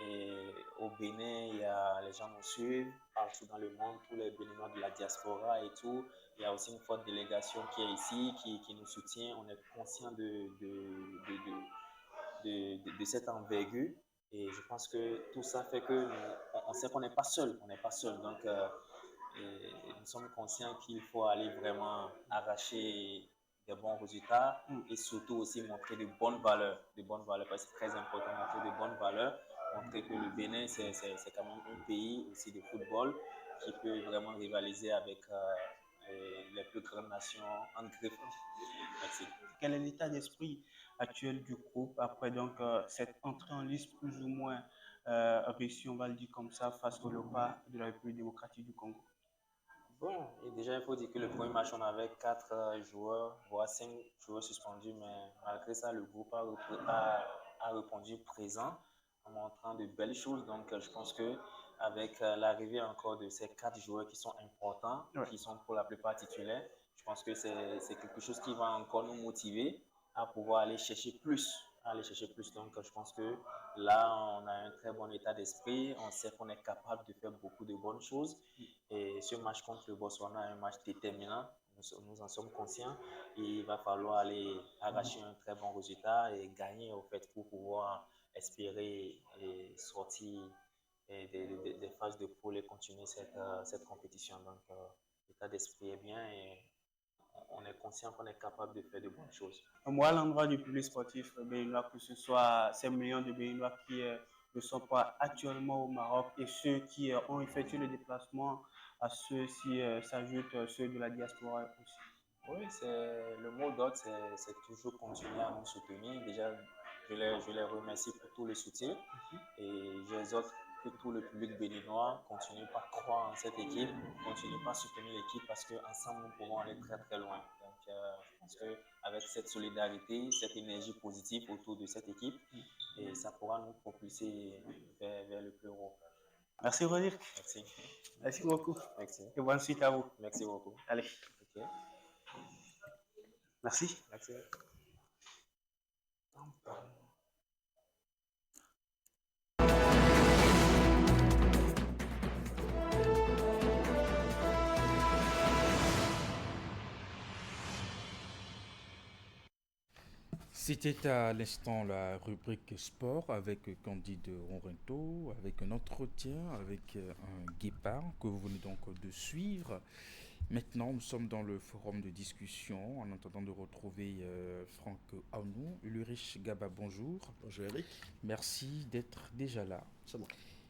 Et au Bénin, les gens nous suivent partout dans le monde, tous les Béninois de la diaspora et tout. Il y a aussi une forte délégation qui est ici, qui nous soutient. On est conscient de cette envergure. Et je pense que tout ça fait que on sait qu'on n'est pas seul. Donc, nous sommes conscients qu'il faut aller vraiment arracher des bons résultats et surtout aussi montrer de bonnes valeurs. Parce que c'est très important de montrer de bonnes valeurs. Montrer que le Bénin, c'est quand même un pays aussi de football qui peut vraiment rivaliser avec les plus grandes nations en griffe. Merci. Quel est l'état d'esprit actuel du groupe après donc cette entrée en liste plus ou moins réussie, on va le dire comme ça, face au Léopard de la République démocratique du Congo? Bon, et déjà il faut dire que le premier match on avait 4 joueurs, voire 5 joueurs suspendus, mais malgré ça le groupe a répondu présent en montrant de belles choses. Donc je pense que avec l'arrivée encore de ces 4 joueurs qui sont importants, qui sont pour la plupart titulaires, je pense que c'est quelque chose qui va encore nous motiver à pouvoir aller chercher plus. Donc, je pense que là, on a un très bon état d'esprit. On sait qu'on est capable de faire beaucoup de bonnes choses. Et ce match contre le Botswana est un match déterminant. Nous en sommes conscients. Et il va falloir aller arracher un très bon résultat et gagner, au fait, pour pouvoir espérer sortir des phases de poule et continuer cette compétition. Donc, l'état d'esprit est bien et on est conscient qu'on est capable de faire de bonnes choses. Moi, à l'endroit du public sportif béninois, que ce soit ces millions de Béninois qui ne sont pas actuellement au Maroc et ceux qui ont effectué le déplacement, à ceux-ci s'ajoutent ceux de la diaspora aussi. Oui, le mot d'ordre, c'est toujours continuer à nous soutenir. Déjà, je les remercie pour tout le soutien et j'exhorte que tout le public béninois continue par croire en cette équipe, continue par soutenir l'équipe parce qu'ensemble nous pouvons aller très très loin. Donc je pense qu'avec cette solidarité, cette énergie positive autour de cette équipe, et ça pourra nous propulser vers le plus haut. Merci Rodrigue. Merci. Merci beaucoup. Merci. Et bonne suite à vous. Merci beaucoup. Allez. Okay. Merci. Merci. C'était à l'instant la rubrique sport avec Candide Ronrento, avec un entretien avec un guépard que vous venez donc de suivre. Maintenant, nous sommes dans le forum de discussion en attendant de retrouver Franck Aounou. Ulrich Gaba, bonjour. Bonjour Eric. Merci d'être déjà là. C'est bon.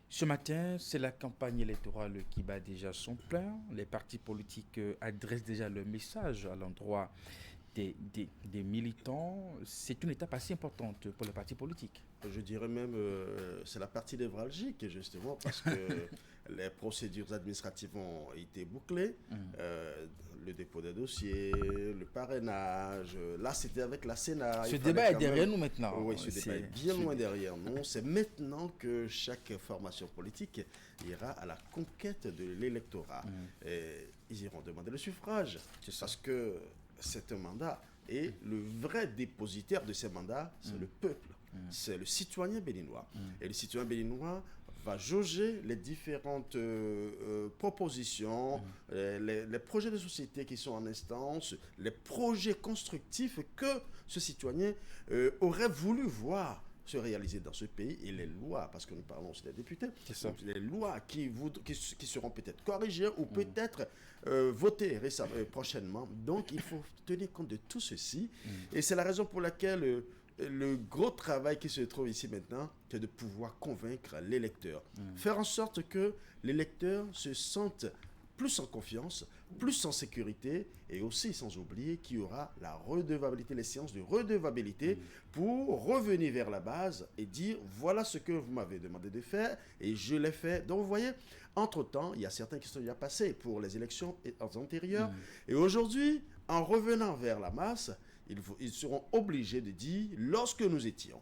Ce matin, c'est la campagne électorale qui bat déjà son plein. Les partis politiques adressent déjà leur message à l'endroit des militants. C'est une étape assez importante pour les partis politiques. Je dirais même c'est la partie névralgique, justement, parce que les procédures administratives ont été bouclées. Le dépôt des dossiers, le parrainage. Là, c'était avec la Sénat. Ce débat est derrière nous maintenant. Oui, ce débat est bien loin derrière nous. C'est maintenant que chaque formation politique ira à la conquête de l'électorat. Ils iront demander le suffrage. Parce que c'est un mandat. Et le vrai dépositaire de ces mandats, c'est le peuple. C'est le citoyen béninois. Et le citoyen béninois va jauger les différentes propositions, les projets de société qui sont en instance, les projets constructifs que ce citoyen aurait voulu voir se réaliser dans ce pays, et les lois, parce que nous parlons aussi des députés, donc les lois qui seront peut-être corrigées ou peut-être votées prochainement. Donc il faut tenir compte de tout ceci, et c'est la raison pour laquelle le gros travail qui se trouve ici maintenant, c'est de pouvoir convaincre l'électeur. Faire en sorte que l'électeur se sente plus en confiance, plus en sécurité, et aussi sans oublier qu'il y aura la redevabilité, les séances de redevabilité pour revenir vers la base et dire voilà ce que vous m'avez demandé de faire et je l'ai fait. Donc vous voyez, entre-temps, il y a certains qui sont déjà passés pour les élections antérieures et aujourd'hui, en revenant vers la masse, ils seront obligés de dire lorsque nous étions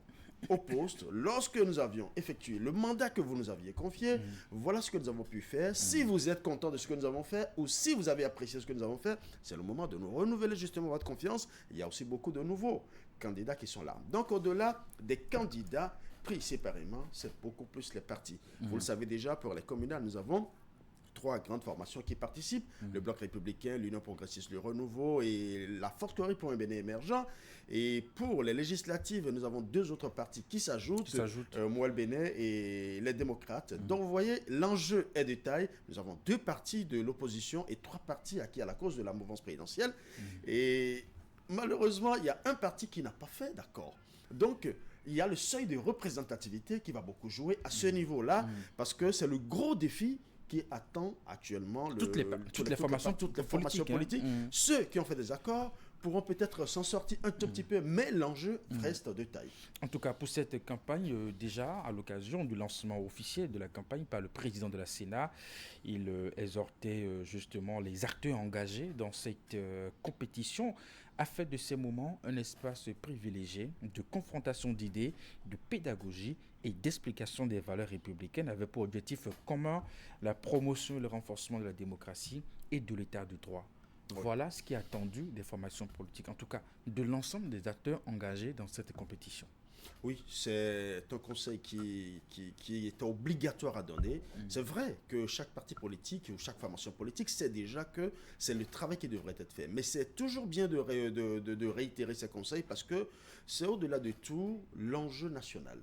au poste, lorsque nous avions effectué le mandat que vous nous aviez confié, voilà ce que nous avons pu faire. Si vous êtes content de ce que nous avons fait ou si vous avez apprécié ce que nous avons fait, c'est le moment de nous renouveler justement votre confiance. Il y a aussi beaucoup de nouveaux candidats qui sont là. Donc au-delà des candidats pris séparément, c'est beaucoup plus les partis. Vous le savez déjà, pour les communales, nous avons 3 grandes formations qui participent, le Bloc républicain, l'Union progressiste, le Renouveau et la Force Corée pour un Bénin émergent. Et pour les législatives, nous avons 2 autres partis qui s'ajoutent, Mouel Bénin et les démocrates. Donc vous voyez, l'enjeu est de taille. Nous avons 2 partis de l'opposition et 3 partis acquis à la cause de la mouvance présidentielle. Et malheureusement, il y a un parti qui n'a pas fait d'accord. Donc, il y a le seuil de représentativité qui va beaucoup jouer à ce niveau-là, parce que c'est le gros défi qui attend actuellement toutes les formations politiques. Ceux qui ont fait des accords pourront peut-être s'en sortir un tout petit peu, mais l'enjeu reste de taille. En tout cas, pour cette campagne, déjà, à l'occasion du lancement officiel de la campagne par le président de la Sénat, il exhortait justement les acteurs engagés dans cette compétition a fait de ces moments un espace privilégié de confrontation d'idées, de pédagogie et d'explication des valeurs républicaines avec pour objectif commun la promotion et le renforcement de la démocratie et de l'état de droit. Oui. Voilà ce qui est attendu des formations politiques, en tout cas de l'ensemble des acteurs engagés dans cette compétition. Oui, c'est un conseil qui est obligatoire à donner. C'est vrai que chaque parti politique ou chaque formation politique sait déjà que c'est le travail qui devrait être fait. Mais c'est toujours bien de réitérer ces conseils parce que c'est au-delà de tout l'enjeu national.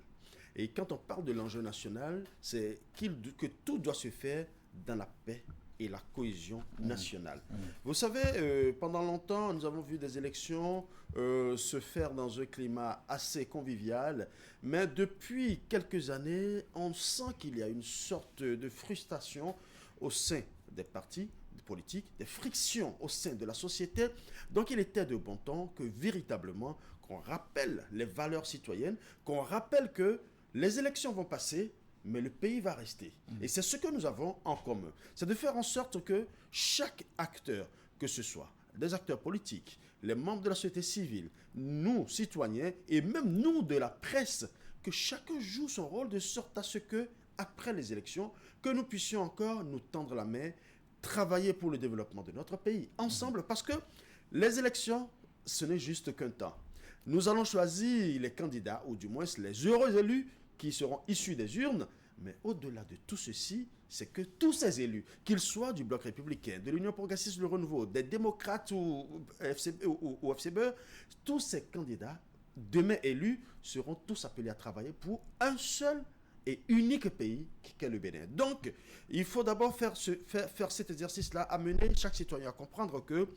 Et quand on parle de l'enjeu national, c'est que tout doit se faire dans la paix et la cohésion nationale. Vous savez, pendant longtemps, nous avons vu des élections se faire dans un climat assez convivial, mais depuis quelques années, on sent qu'il y a une sorte de frustration au sein des partis politiques, des frictions au sein de la société. Donc il était de bon temps que véritablement, qu'on rappelle les valeurs citoyennes, qu'on rappelle que les élections vont passer, mais le pays va rester. Et c'est ce que nous avons en commun. C'est de faire en sorte que chaque acteur, que ce soit des acteurs politiques, les membres de la société civile, nous, citoyens, et même nous de la presse, que chacun joue son rôle de sorte à ce que, après les élections, que nous puissions encore nous tendre la main, travailler pour le développement de notre pays, ensemble, parce que les élections, ce n'est juste qu'un temps. Nous allons choisir les candidats, ou du moins les heureux élus, qui seront issus des urnes, mais au-delà de tout ceci, c'est que tous ces élus, qu'ils soient du Bloc républicain, de l'Union progressiste, le Renouveau, des démocrates ou FCB, tous ces candidats demain élus, seront tous appelés à travailler pour un seul et unique pays qu'est le Bénin. Donc, il faut d'abord faire cet exercice-là, amener chaque citoyen à comprendre que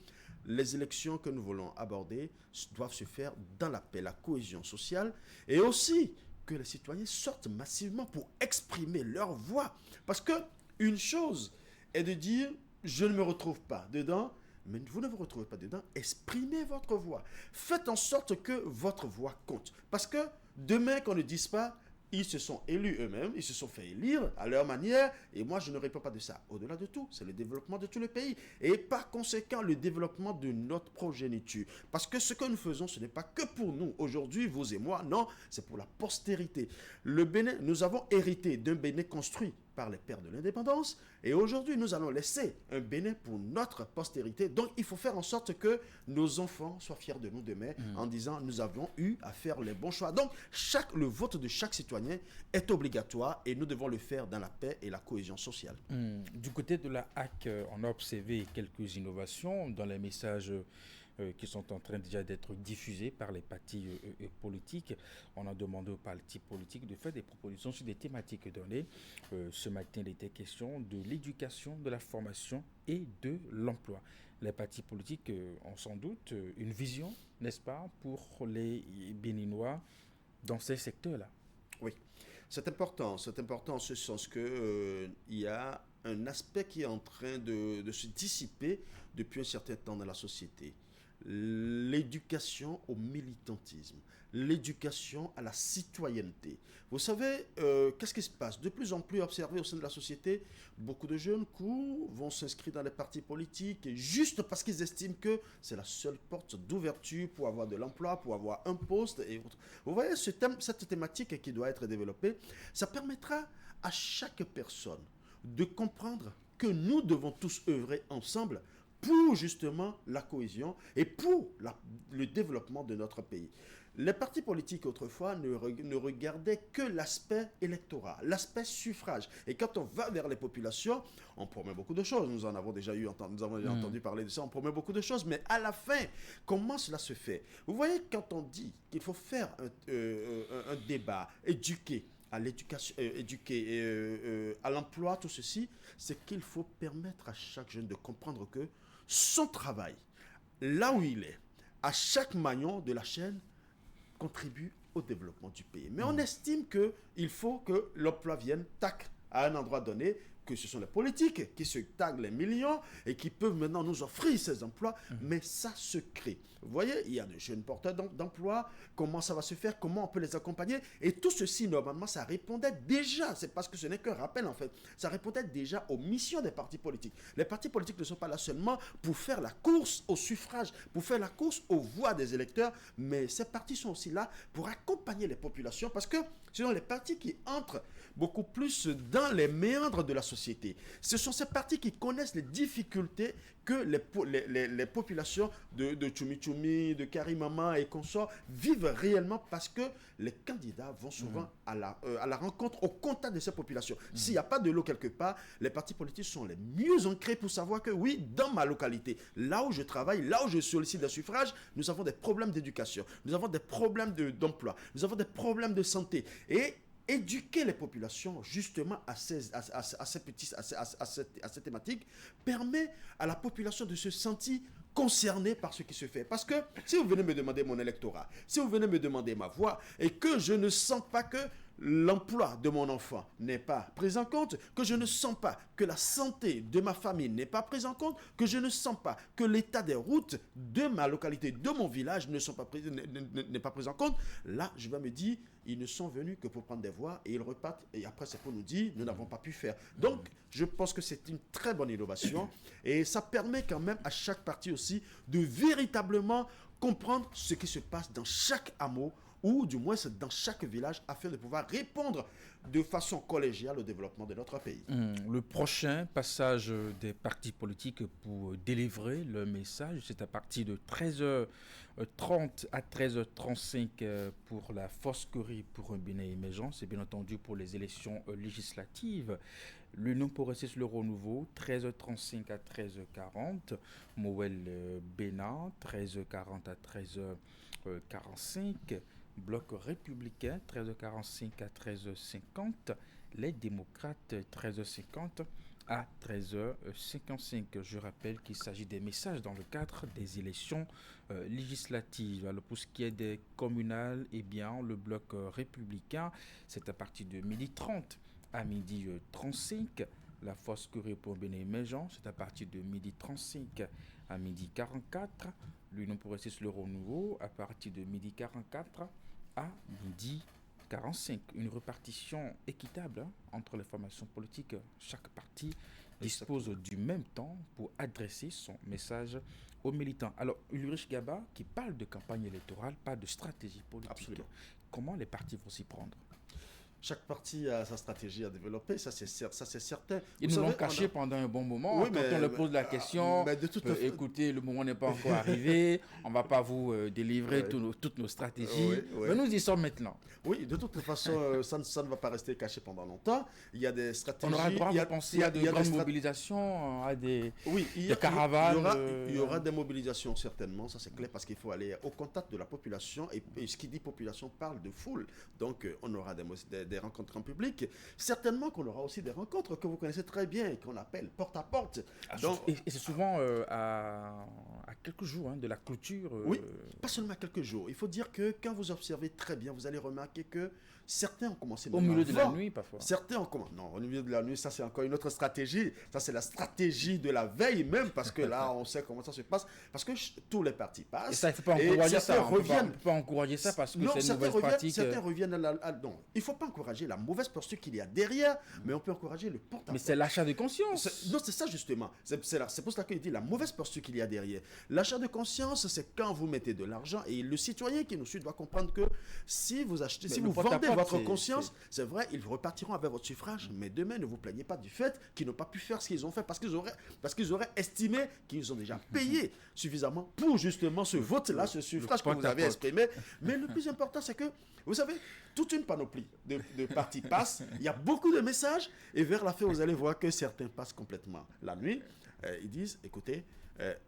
les élections que nous voulons aborder doivent se faire dans la paix, la cohésion sociale, et aussi que les citoyens sortent massivement pour exprimer leur voix. Parce que une chose est de dire « je ne me retrouve pas dedans », mais vous ne vous retrouvez pas dedans, exprimez votre voix. Faites en sorte que votre voix compte. Parce que demain, qu'on ne dise pas, ils se sont élus eux-mêmes, ils se sont fait élire à leur manière, et moi je ne réponds pas de ça. Au-delà de tout, c'est le développement de tout le pays, et par conséquent le développement de notre progéniture. Parce que ce que nous faisons, ce n'est pas que pour nous, aujourd'hui, vous et moi, non, c'est pour la postérité. Le Bénin, nous avons hérité d'un Bénin construit par les pères de l'indépendance, et aujourd'hui nous allons laisser un Bénin pour notre postérité. Donc il faut faire en sorte que nos enfants soient fiers de nous demain en disant nous avons eu à faire les bons choix. Donc le vote de chaque citoyen est obligatoire et nous devons le faire dans la paix et la cohésion sociale. Du côté de la HAC, on a observé quelques innovations dans les messages qui sont en train déjà d'être diffusés par les partis politiques. On a demandé aux partis politiques de faire des propositions sur des thématiques données. Ce matin, il était question de l'éducation, de la formation et de l'emploi. Les partis politiques ont sans doute une vision, n'est-ce pas, pour les Béninois dans ces secteurs-là. Oui, c'est important en ce sens que il y a un aspect qui est en train de se dissiper depuis un certain temps dans la société. L'éducation au militantisme, l'éducation à la citoyenneté. Vous savez, qu'est-ce qui se passe? De plus en plus observé au sein de la société, beaucoup de jeunes vont s'inscrire dans les partis politiques juste parce qu'ils estiment que c'est la seule porte d'ouverture pour avoir de l'emploi, pour avoir un poste et autres. Vous voyez, cette thématique qui doit être développée, ça permettra à chaque personne de comprendre que nous devons tous œuvrer ensemble pour justement la cohésion et pour le développement de notre pays. Les partis politiques autrefois ne regardaient que l'aspect électoral, l'aspect suffrage. Et quand on va vers les populations, on promet beaucoup de choses. Nous en avons déjà entendu parler de ça, on promet beaucoup de choses. Mais à la fin, comment cela se fait? Vous voyez, quand on dit qu'il faut faire un débat, éduquer à l'éducation, à l'emploi, tout ceci, c'est qu'il faut permettre à chaque jeune de comprendre que son travail, là où il est, à chaque maillon de la chaîne, contribue au développement du pays. Mais on estime qu'il faut que l'emploi vienne, tac, à un endroit donné, que ce sont les politiques qui se taguent les millions et qui peuvent maintenant nous offrir ces emplois, mais ça se crée. Vous voyez, il y a de jeunes porteurs d'emploi, comment ça va se faire, comment on peut les accompagner, et tout ceci, normalement, ça répondait déjà, c'est parce que ce n'est qu'un rappel en fait, ça répondait déjà aux missions des partis politiques. Les partis politiques ne sont pas là seulement pour faire la course au suffrage, pour faire la course aux voix des électeurs, mais ces partis sont aussi là pour accompagner les populations, parce que ce sont les partis qui entrent beaucoup plus dans les méandres de la société. Ce sont ces partis qui connaissent les difficultés que les populations de Tchoumi-Tchoumi, de Karimama et consorts vivent réellement, parce que les candidats vont souvent à la rencontre, au contact de ces populations. S'il n'y a pas de l'eau quelque part, les partis politiques sont les mieux ancrés pour savoir que oui, dans ma localité, là où je travaille, là où je sollicite des suffrages, nous avons des problèmes d'éducation, nous avons des problèmes d'emploi, nous avons des problèmes de santé. Et éduquer les populations justement à ces thématiques permet à la population de se sentir concernée par ce qui se fait. Parce que si vous venez me demander mon électorat, si vous venez me demander ma voix, et que je ne sens pas que l'emploi de mon enfant n'est pas pris en compte, que je ne sens pas que la santé de ma famille n'est pas prise en compte, que je ne sens pas que l'état des routes de ma localité, de mon village n'est pas pris en compte, là je vais me dire, ils ne sont venus que pour prendre des voix et ils repartent, et après c'est pour nous dire, nous n'avons pas pu faire. Donc je pense que c'est une très bonne innovation et ça permet quand même à chaque parti aussi de véritablement comprendre ce qui se passe dans chaque hameau, ou du moins dans chaque village, afin de pouvoir répondre de façon collégiale au développement de notre pays. Le prochain passage des partis politiques pour délivrer le message, c'est à partir de 13h30 à 13h35 pour la Fosquerie pour un Bénin émergent. C'est bien entendu pour les élections législatives. L'Union progressiste Le Renouveau, 13h35 à 13h40. Moël Bénin, 13h40 à 13h45. Bloc républicain, 13h45 à 13h50. Les démocrates, 13h50 à 13h55. Je rappelle qu'il s'agit des messages dans le cadre des élections législatives. Alors pour ce qui est des communales, eh bien, le bloc républicain, c'est à partir de 12h30 à 12h35. La force que répond Bénin Émergent, c'est à partir de 12h35 à 12h44. L'Union progressiste Le Renouveau, à partir de 12h44 à 12h45. Une répartition équitable entre les formations politiques. Chaque parti dispose du même temps pour adresser son message aux militants. Alors, Ulrich Gaba, qui parle de campagne électorale, parle de stratégie politique. Absolument. Comment les partis vont s'y prendre? Chaque parti a sa stratégie à développer, ça c'est certain. Ils nous l'ont caché pendant un bon moment. Oui, quand on leur pose la question, écoutez, le moment n'est pas encore arrivé, on ne va pas vous délivrer toutes nos stratégies, mais nous y sommes maintenant. Oui, de toute façon, ça ne va pas rester caché pendant longtemps. Il y a des stratégies. On aura le droit de penser à de grandes mobilisations, à des caravanes. Il y aura des mobilisations certainement, ça c'est clair, parce qu'il faut aller au contact de la population. Et ce qui dit population parle de foule. Donc on aura des rencontres en public. Certainement qu'on aura aussi des rencontres que vous connaissez très bien et qu'on appelle porte à porte. Et c'est souvent à quelques jours de la clôture. Oui, pas seulement à quelques jours. Il faut dire que quand vous observez très bien, vous allez remarquer que certains ont commencé au milieu de la nuit parfois. Certains ont commencé. Non, au milieu de la nuit, ça c'est encore une autre stratégie. Ça c'est la stratégie de la veille même, parce que là on sait comment ça se passe. Parce que tous les partis passent. Et ça, il ne faut pas encourager ça. On ne peut pas encourager ça parce que c'est une mauvaise pratique. Certains reviennent à non, il ne faut pas encourager la mauvaise posture qu'il y a derrière, mais on peut encourager le porte-à-porte. Mais c'est l'achat de conscience. Non, c'est ça justement. C'est pour ça qu'il dit la mauvaise posture qu'il y a derrière. L'achat de conscience, c'est quand vous mettez de l'argent, et le citoyen qui nous suit doit comprendre que si vous achetez, si vous vendez votre conscience, c'est vrai, ils repartiront avec votre suffrage, mais demain, ne vous plaignez pas du fait qu'ils n'ont pas pu faire ce qu'ils ont fait parce qu'ils auraient estimé qu'ils ont déjà payé suffisamment pour justement ce vote-là, ce suffrage que vous avez exprimé. Mais le plus important, c'est que, vous savez, toute une panoplie de partis passent, il y a beaucoup de messages, et vers la fin, vous allez voir que certains passent complètement la nuit. Ils disent, écoutez,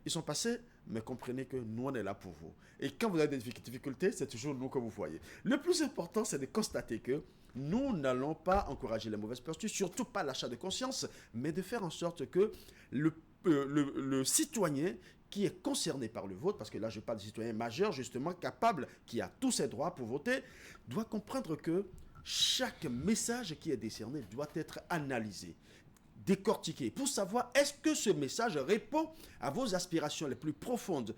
ils sont passés, mais comprenez que nous, on est là pour vous. Et quand vous avez des difficultés, c'est toujours nous que vous voyez. Le plus important, c'est de constater que nous n'allons pas encourager les mauvaises postures, surtout pas l'achat de conscience, mais de faire en sorte que le citoyen qui est concerné par le vote, parce que là je parle de citoyen majeur, justement capable, qui a tous ses droits pour voter, doit comprendre que chaque message qui est décerné doit être analysé, décortiqué, pour savoir est-ce que ce message répond à vos aspirations les plus profondes.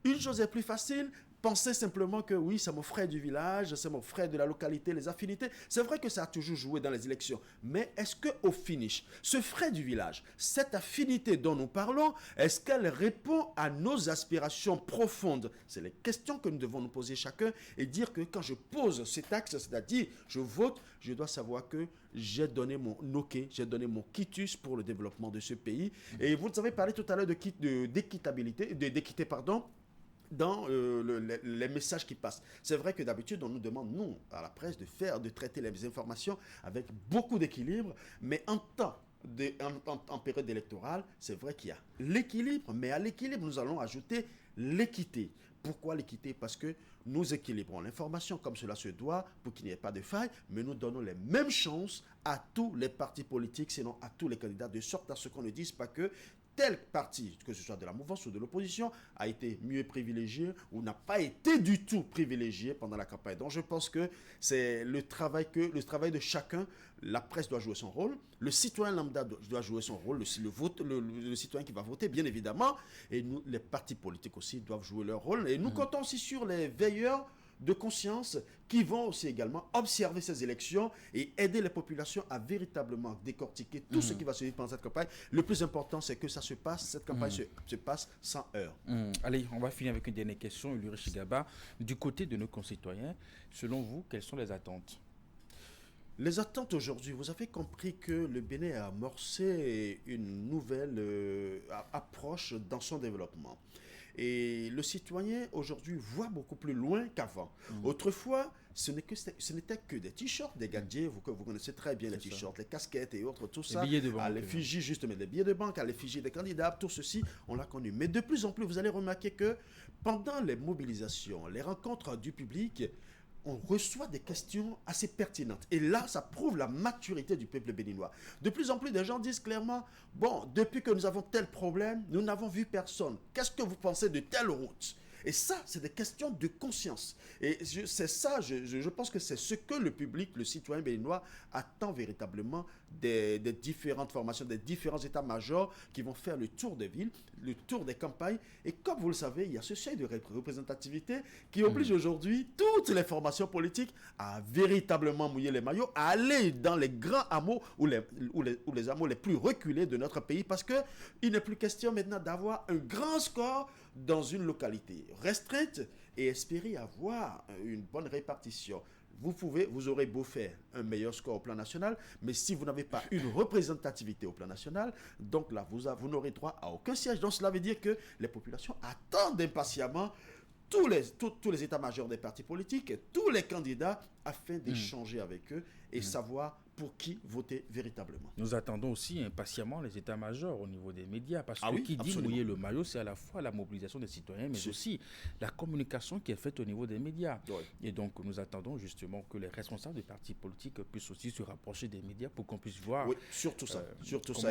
Une chose est plus facile, pensez simplement que oui, c'est mon frère du village, c'est mon frère de la localité, les affinités. C'est vrai que ça a toujours joué dans les élections. Mais est-ce qu'au finish, ce frère du village, cette affinité dont nous parlons, est-ce qu'elle répond à nos aspirations profondes? C'est les questions que nous devons nous poser chacun et dire que quand je pose cet axe, c'est-à-dire je vote, je dois savoir que j'ai donné mon OK, j'ai donné mon quitus pour le développement de ce pays. Et vous avez parlé tout à l'heure d'équité, dans les messages qui passent. C'est vrai que d'habitude, on nous demande, nous, à la presse, de traiter les informations avec beaucoup d'équilibre, mais en période électorale, c'est vrai qu'il y a l'équilibre, mais à l'équilibre, nous allons ajouter l'équité. Pourquoi l'équité? Parce que nous équilibrons l'information comme cela se doit pour qu'il n'y ait pas de faille, mais nous donnons les mêmes chances à tous les partis politiques, sinon à tous les candidats, de sorte à ce qu'on ne dise pas que tel parti, que ce soit de la mouvance ou de l'opposition, a été mieux privilégié ou n'a pas été du tout privilégié pendant la campagne. Donc je pense que c'est le travail de chacun. La presse doit jouer son rôle, le citoyen lambda doit jouer son rôle, le citoyen qui va voter, bien évidemment, et nous, les partis politiques aussi doivent jouer leur rôle. Et nous comptons aussi sur les veilleurs de conscience qui vont aussi également observer ces élections et aider les populations à véritablement décortiquer tout ce qui va se vivre pendant cette campagne. Le plus important, c'est que cette campagne se passe sans heurts. Allez, on va finir avec une dernière question, Ulrich Gaba. Du côté de nos concitoyens, selon vous, quelles sont les attentes? Les attentes aujourd'hui, vous avez compris que le Bénin a amorcé une nouvelle approche dans son développement. Et le citoyen, aujourd'hui, voit beaucoup plus loin qu'avant. Autrefois, ce n'était que des t-shirts, des gadgets, vous connaissez très bien les t-shirts, les casquettes et autres, tout ça. Les billets de banque. À l'effigie, justement, les billets de banque, à l'effigie des candidats, tout ceci, on l'a connu. Mais de plus en plus, vous allez remarquer que pendant les mobilisations, les rencontres du public, on reçoit des questions assez pertinentes. Et là, ça prouve la maturité du peuple béninois. De plus en plus, des gens disent clairement, bon, depuis que nous avons tel problème, nous n'avons vu personne. Qu'est-ce que vous pensez de telle route ? Et ça, c'est des questions de conscience. Et c'est ça, je pense que c'est ce que le public, le citoyen béninois, attend véritablement des différentes formations, des différents états-majors qui vont faire le tour des villes, le tour des campagnes. Et comme vous le savez, il y a ce seuil de représentativité qui oblige aujourd'hui toutes les formations politiques à véritablement mouiller les maillots, à aller dans les grands hameaux ou les hameaux les plus reculés de notre pays, parce qu'il n'est plus question maintenant d'avoir un grand score dans une localité restreinte et espérer avoir une bonne répartition. Vous aurez beau faire un meilleur score au plan national, mais si vous n'avez pas une représentativité au plan national, donc là, vous n'aurez droit à aucun siège. Donc cela veut dire que les populations attendent impatiemment tous les états-majors des partis politiques, tous les candidats, afin d'échanger avec eux et savoir pour qui voter véritablement. Nous attendons aussi impatiemment les états-majors au niveau des médias, parce que qui dit absolument. mouiller le maillot, c'est à la fois la mobilisation des citoyens, mais aussi la communication qui est faite au niveau des médias. Et donc, nous attendons justement que les responsables des partis politiques puissent aussi se rapprocher des médias pour qu'on puisse voir... Oui, surtout ça.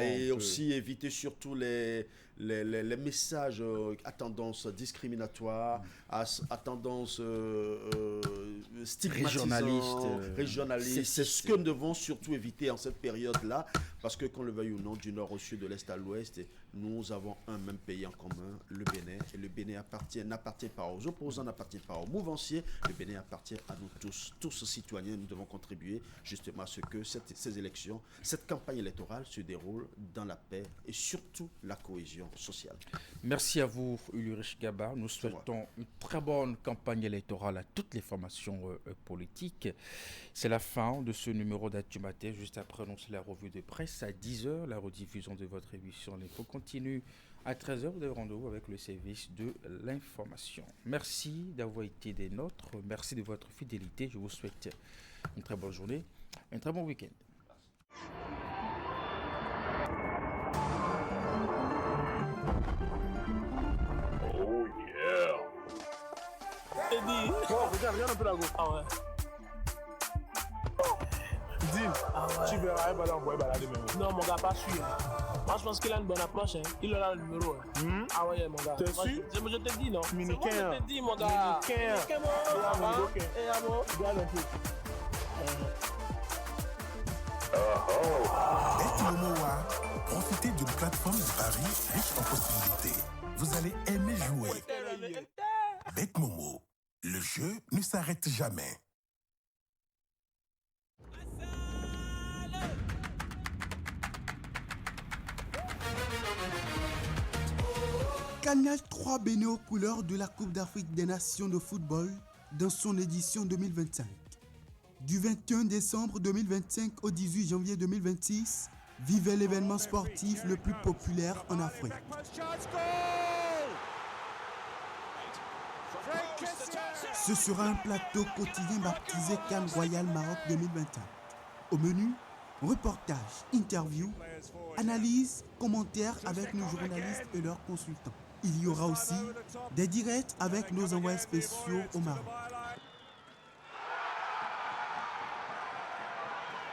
Et aussi éviter surtout les messages à tendance discriminatoire, à tendance stigmatisante, régionaliste. C'est ce que nous devons surtout éviter en cette période-là, parce que qu'on le veuille ou non, du nord au sud, de l'est à l'ouest, nous avons un même pays en commun, le Bénin. Et le Bénin n'appartient pas aux opposants, n'appartient pas aux mouvanciers. Le Bénin appartient à nous tous citoyens. Nous devons contribuer justement à ce que ces élections, cette campagne électorale se déroule dans la paix et surtout la cohésion sociale. Merci à vous, Ulrich Gaba. Nous souhaitons une très bonne campagne électorale à toutes les formations politiques. C'est la fin de ce numéro d'Actu Matin. Juste après, annoncer la revue de presse à 10h, la rediffusion de votre émission L'Info continue à 13h. Vous avez rendez-vous avec le service de l'information. Merci d'avoir été des nôtres. Merci de votre fidélité. Je vous souhaite une très bonne journée, un très bon week-end. Oh yeah! Eddie, regarde un peu la gauche. Ah ouais. Dis, tu verras, elle va l'envoyer balader même. Non, mon gars, pas sûr. Moi, je pense qu'il a une bonne approche. Hein. Il aura le numéro. Hein. Ah ouais, mon gars. T'es sûr? Je te dis, non. Dominicain. Je te dis, mon gars. Dominicain. Regarde un peu. Betmomo, profitez d'une plateforme de paris riche en possibilités. Vous allez aimer jouer. Betmomo, le jeu ne s'arrête jamais. Canal 3 Bénin aux couleurs de la Coupe d'Afrique des Nations de football dans son édition 2025. Du 21 décembre 2025 au 18 janvier 2026, vivez l'événement sportif le plus populaire en Afrique. Ce sera un plateau quotidien baptisé Cannes Royal Maroc 2021. Au menu, reportages, interviews, analyses, commentaires avec nos journalistes et leurs consultants. Il y aura aussi des directs avec nos envoyés spéciaux au Maroc.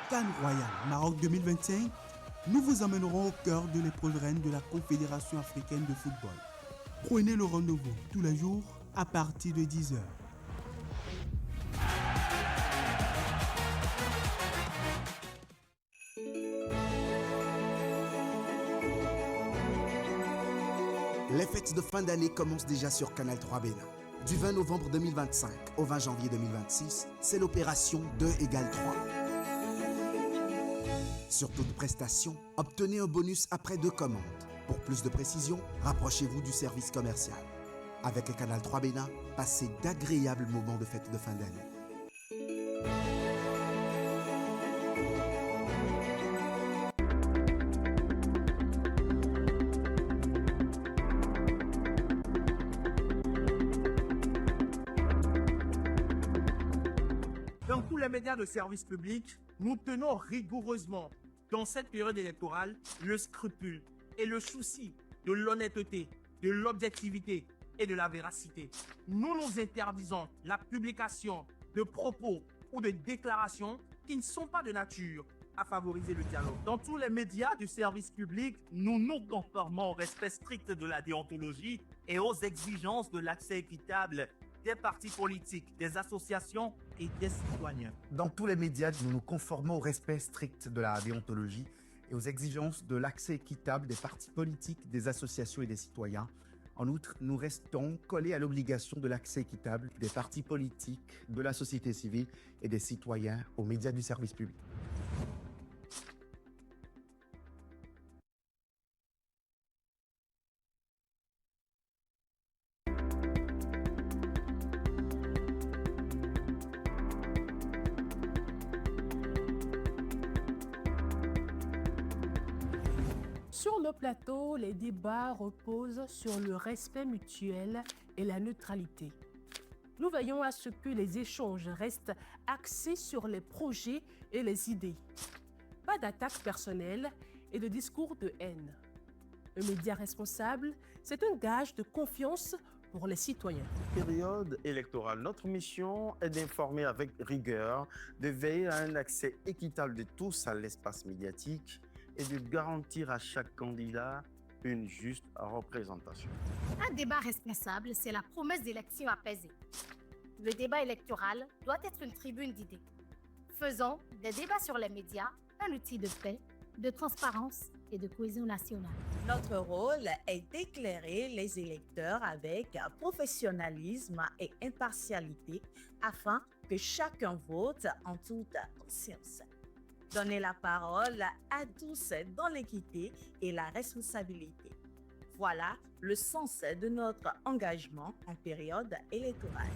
Cannes Royal Maroc 2025, nous vous emmènerons au cœur de l'épreuve reine de la Confédération africaine de football. Prenez le rendez-vous tous les jours à partir de 10h. Les fêtes de fin d'année commencent déjà sur Canal 3 Bénin. Du 20 novembre 2025 au 20 janvier 2026, c'est l'opération 2 = 3. Sur toute prestation, obtenez un bonus après 2 commandes. Pour plus de précision, rapprochez-vous du service commercial. Avec le Canal 3 Bénin, passez d'agréables moments de fête de fin d'année. Dans tous les médias de service public, nous tenons rigoureusement, dans cette période électorale, le scrupule et le souci de l'honnêteté, de l'objectivité et de la véracité. Nous nous interdisons la publication de propos ou de déclarations qui ne sont pas de nature à favoriser le dialogue. Dans tous les médias du service public, nous nous conformons au respect strict de la déontologie et aux exigences de l'accès équitable des partis politiques, des associations et des citoyens. Dans tous les médias, nous nous conformons au respect strict de la déontologie et aux exigences de l'accès équitable des partis politiques, des associations et des citoyens. En outre, nous restons collés à l'obligation de l'accès équitable des partis politiques, de la société civile et des citoyens aux médias du service public. Sur le plateau, les débats reposent sur le respect mutuel et la neutralité. Nous veillons à ce que les échanges restent axés sur les projets et les idées. Pas d'attaques personnelles et de discours de haine. Un média responsable, c'est un gage de confiance pour les citoyens. Période électorale. Notre mission est d'informer avec rigueur, de veiller à un accès équitable de tous à l'espace médiatique et de garantir à chaque candidat une juste représentation. Un débat responsable, c'est la promesse d'élections apaisées. Le débat électoral doit être une tribune d'idées. Faisons des débats sur les médias un outil de paix, de transparence et de cohésion nationale. Notre rôle est d'éclairer les électeurs avec professionnalisme et impartialité afin que chacun vote en toute conscience. Donner la parole à tous dans l'équité et la responsabilité. Voilà le sens de notre engagement en période électorale.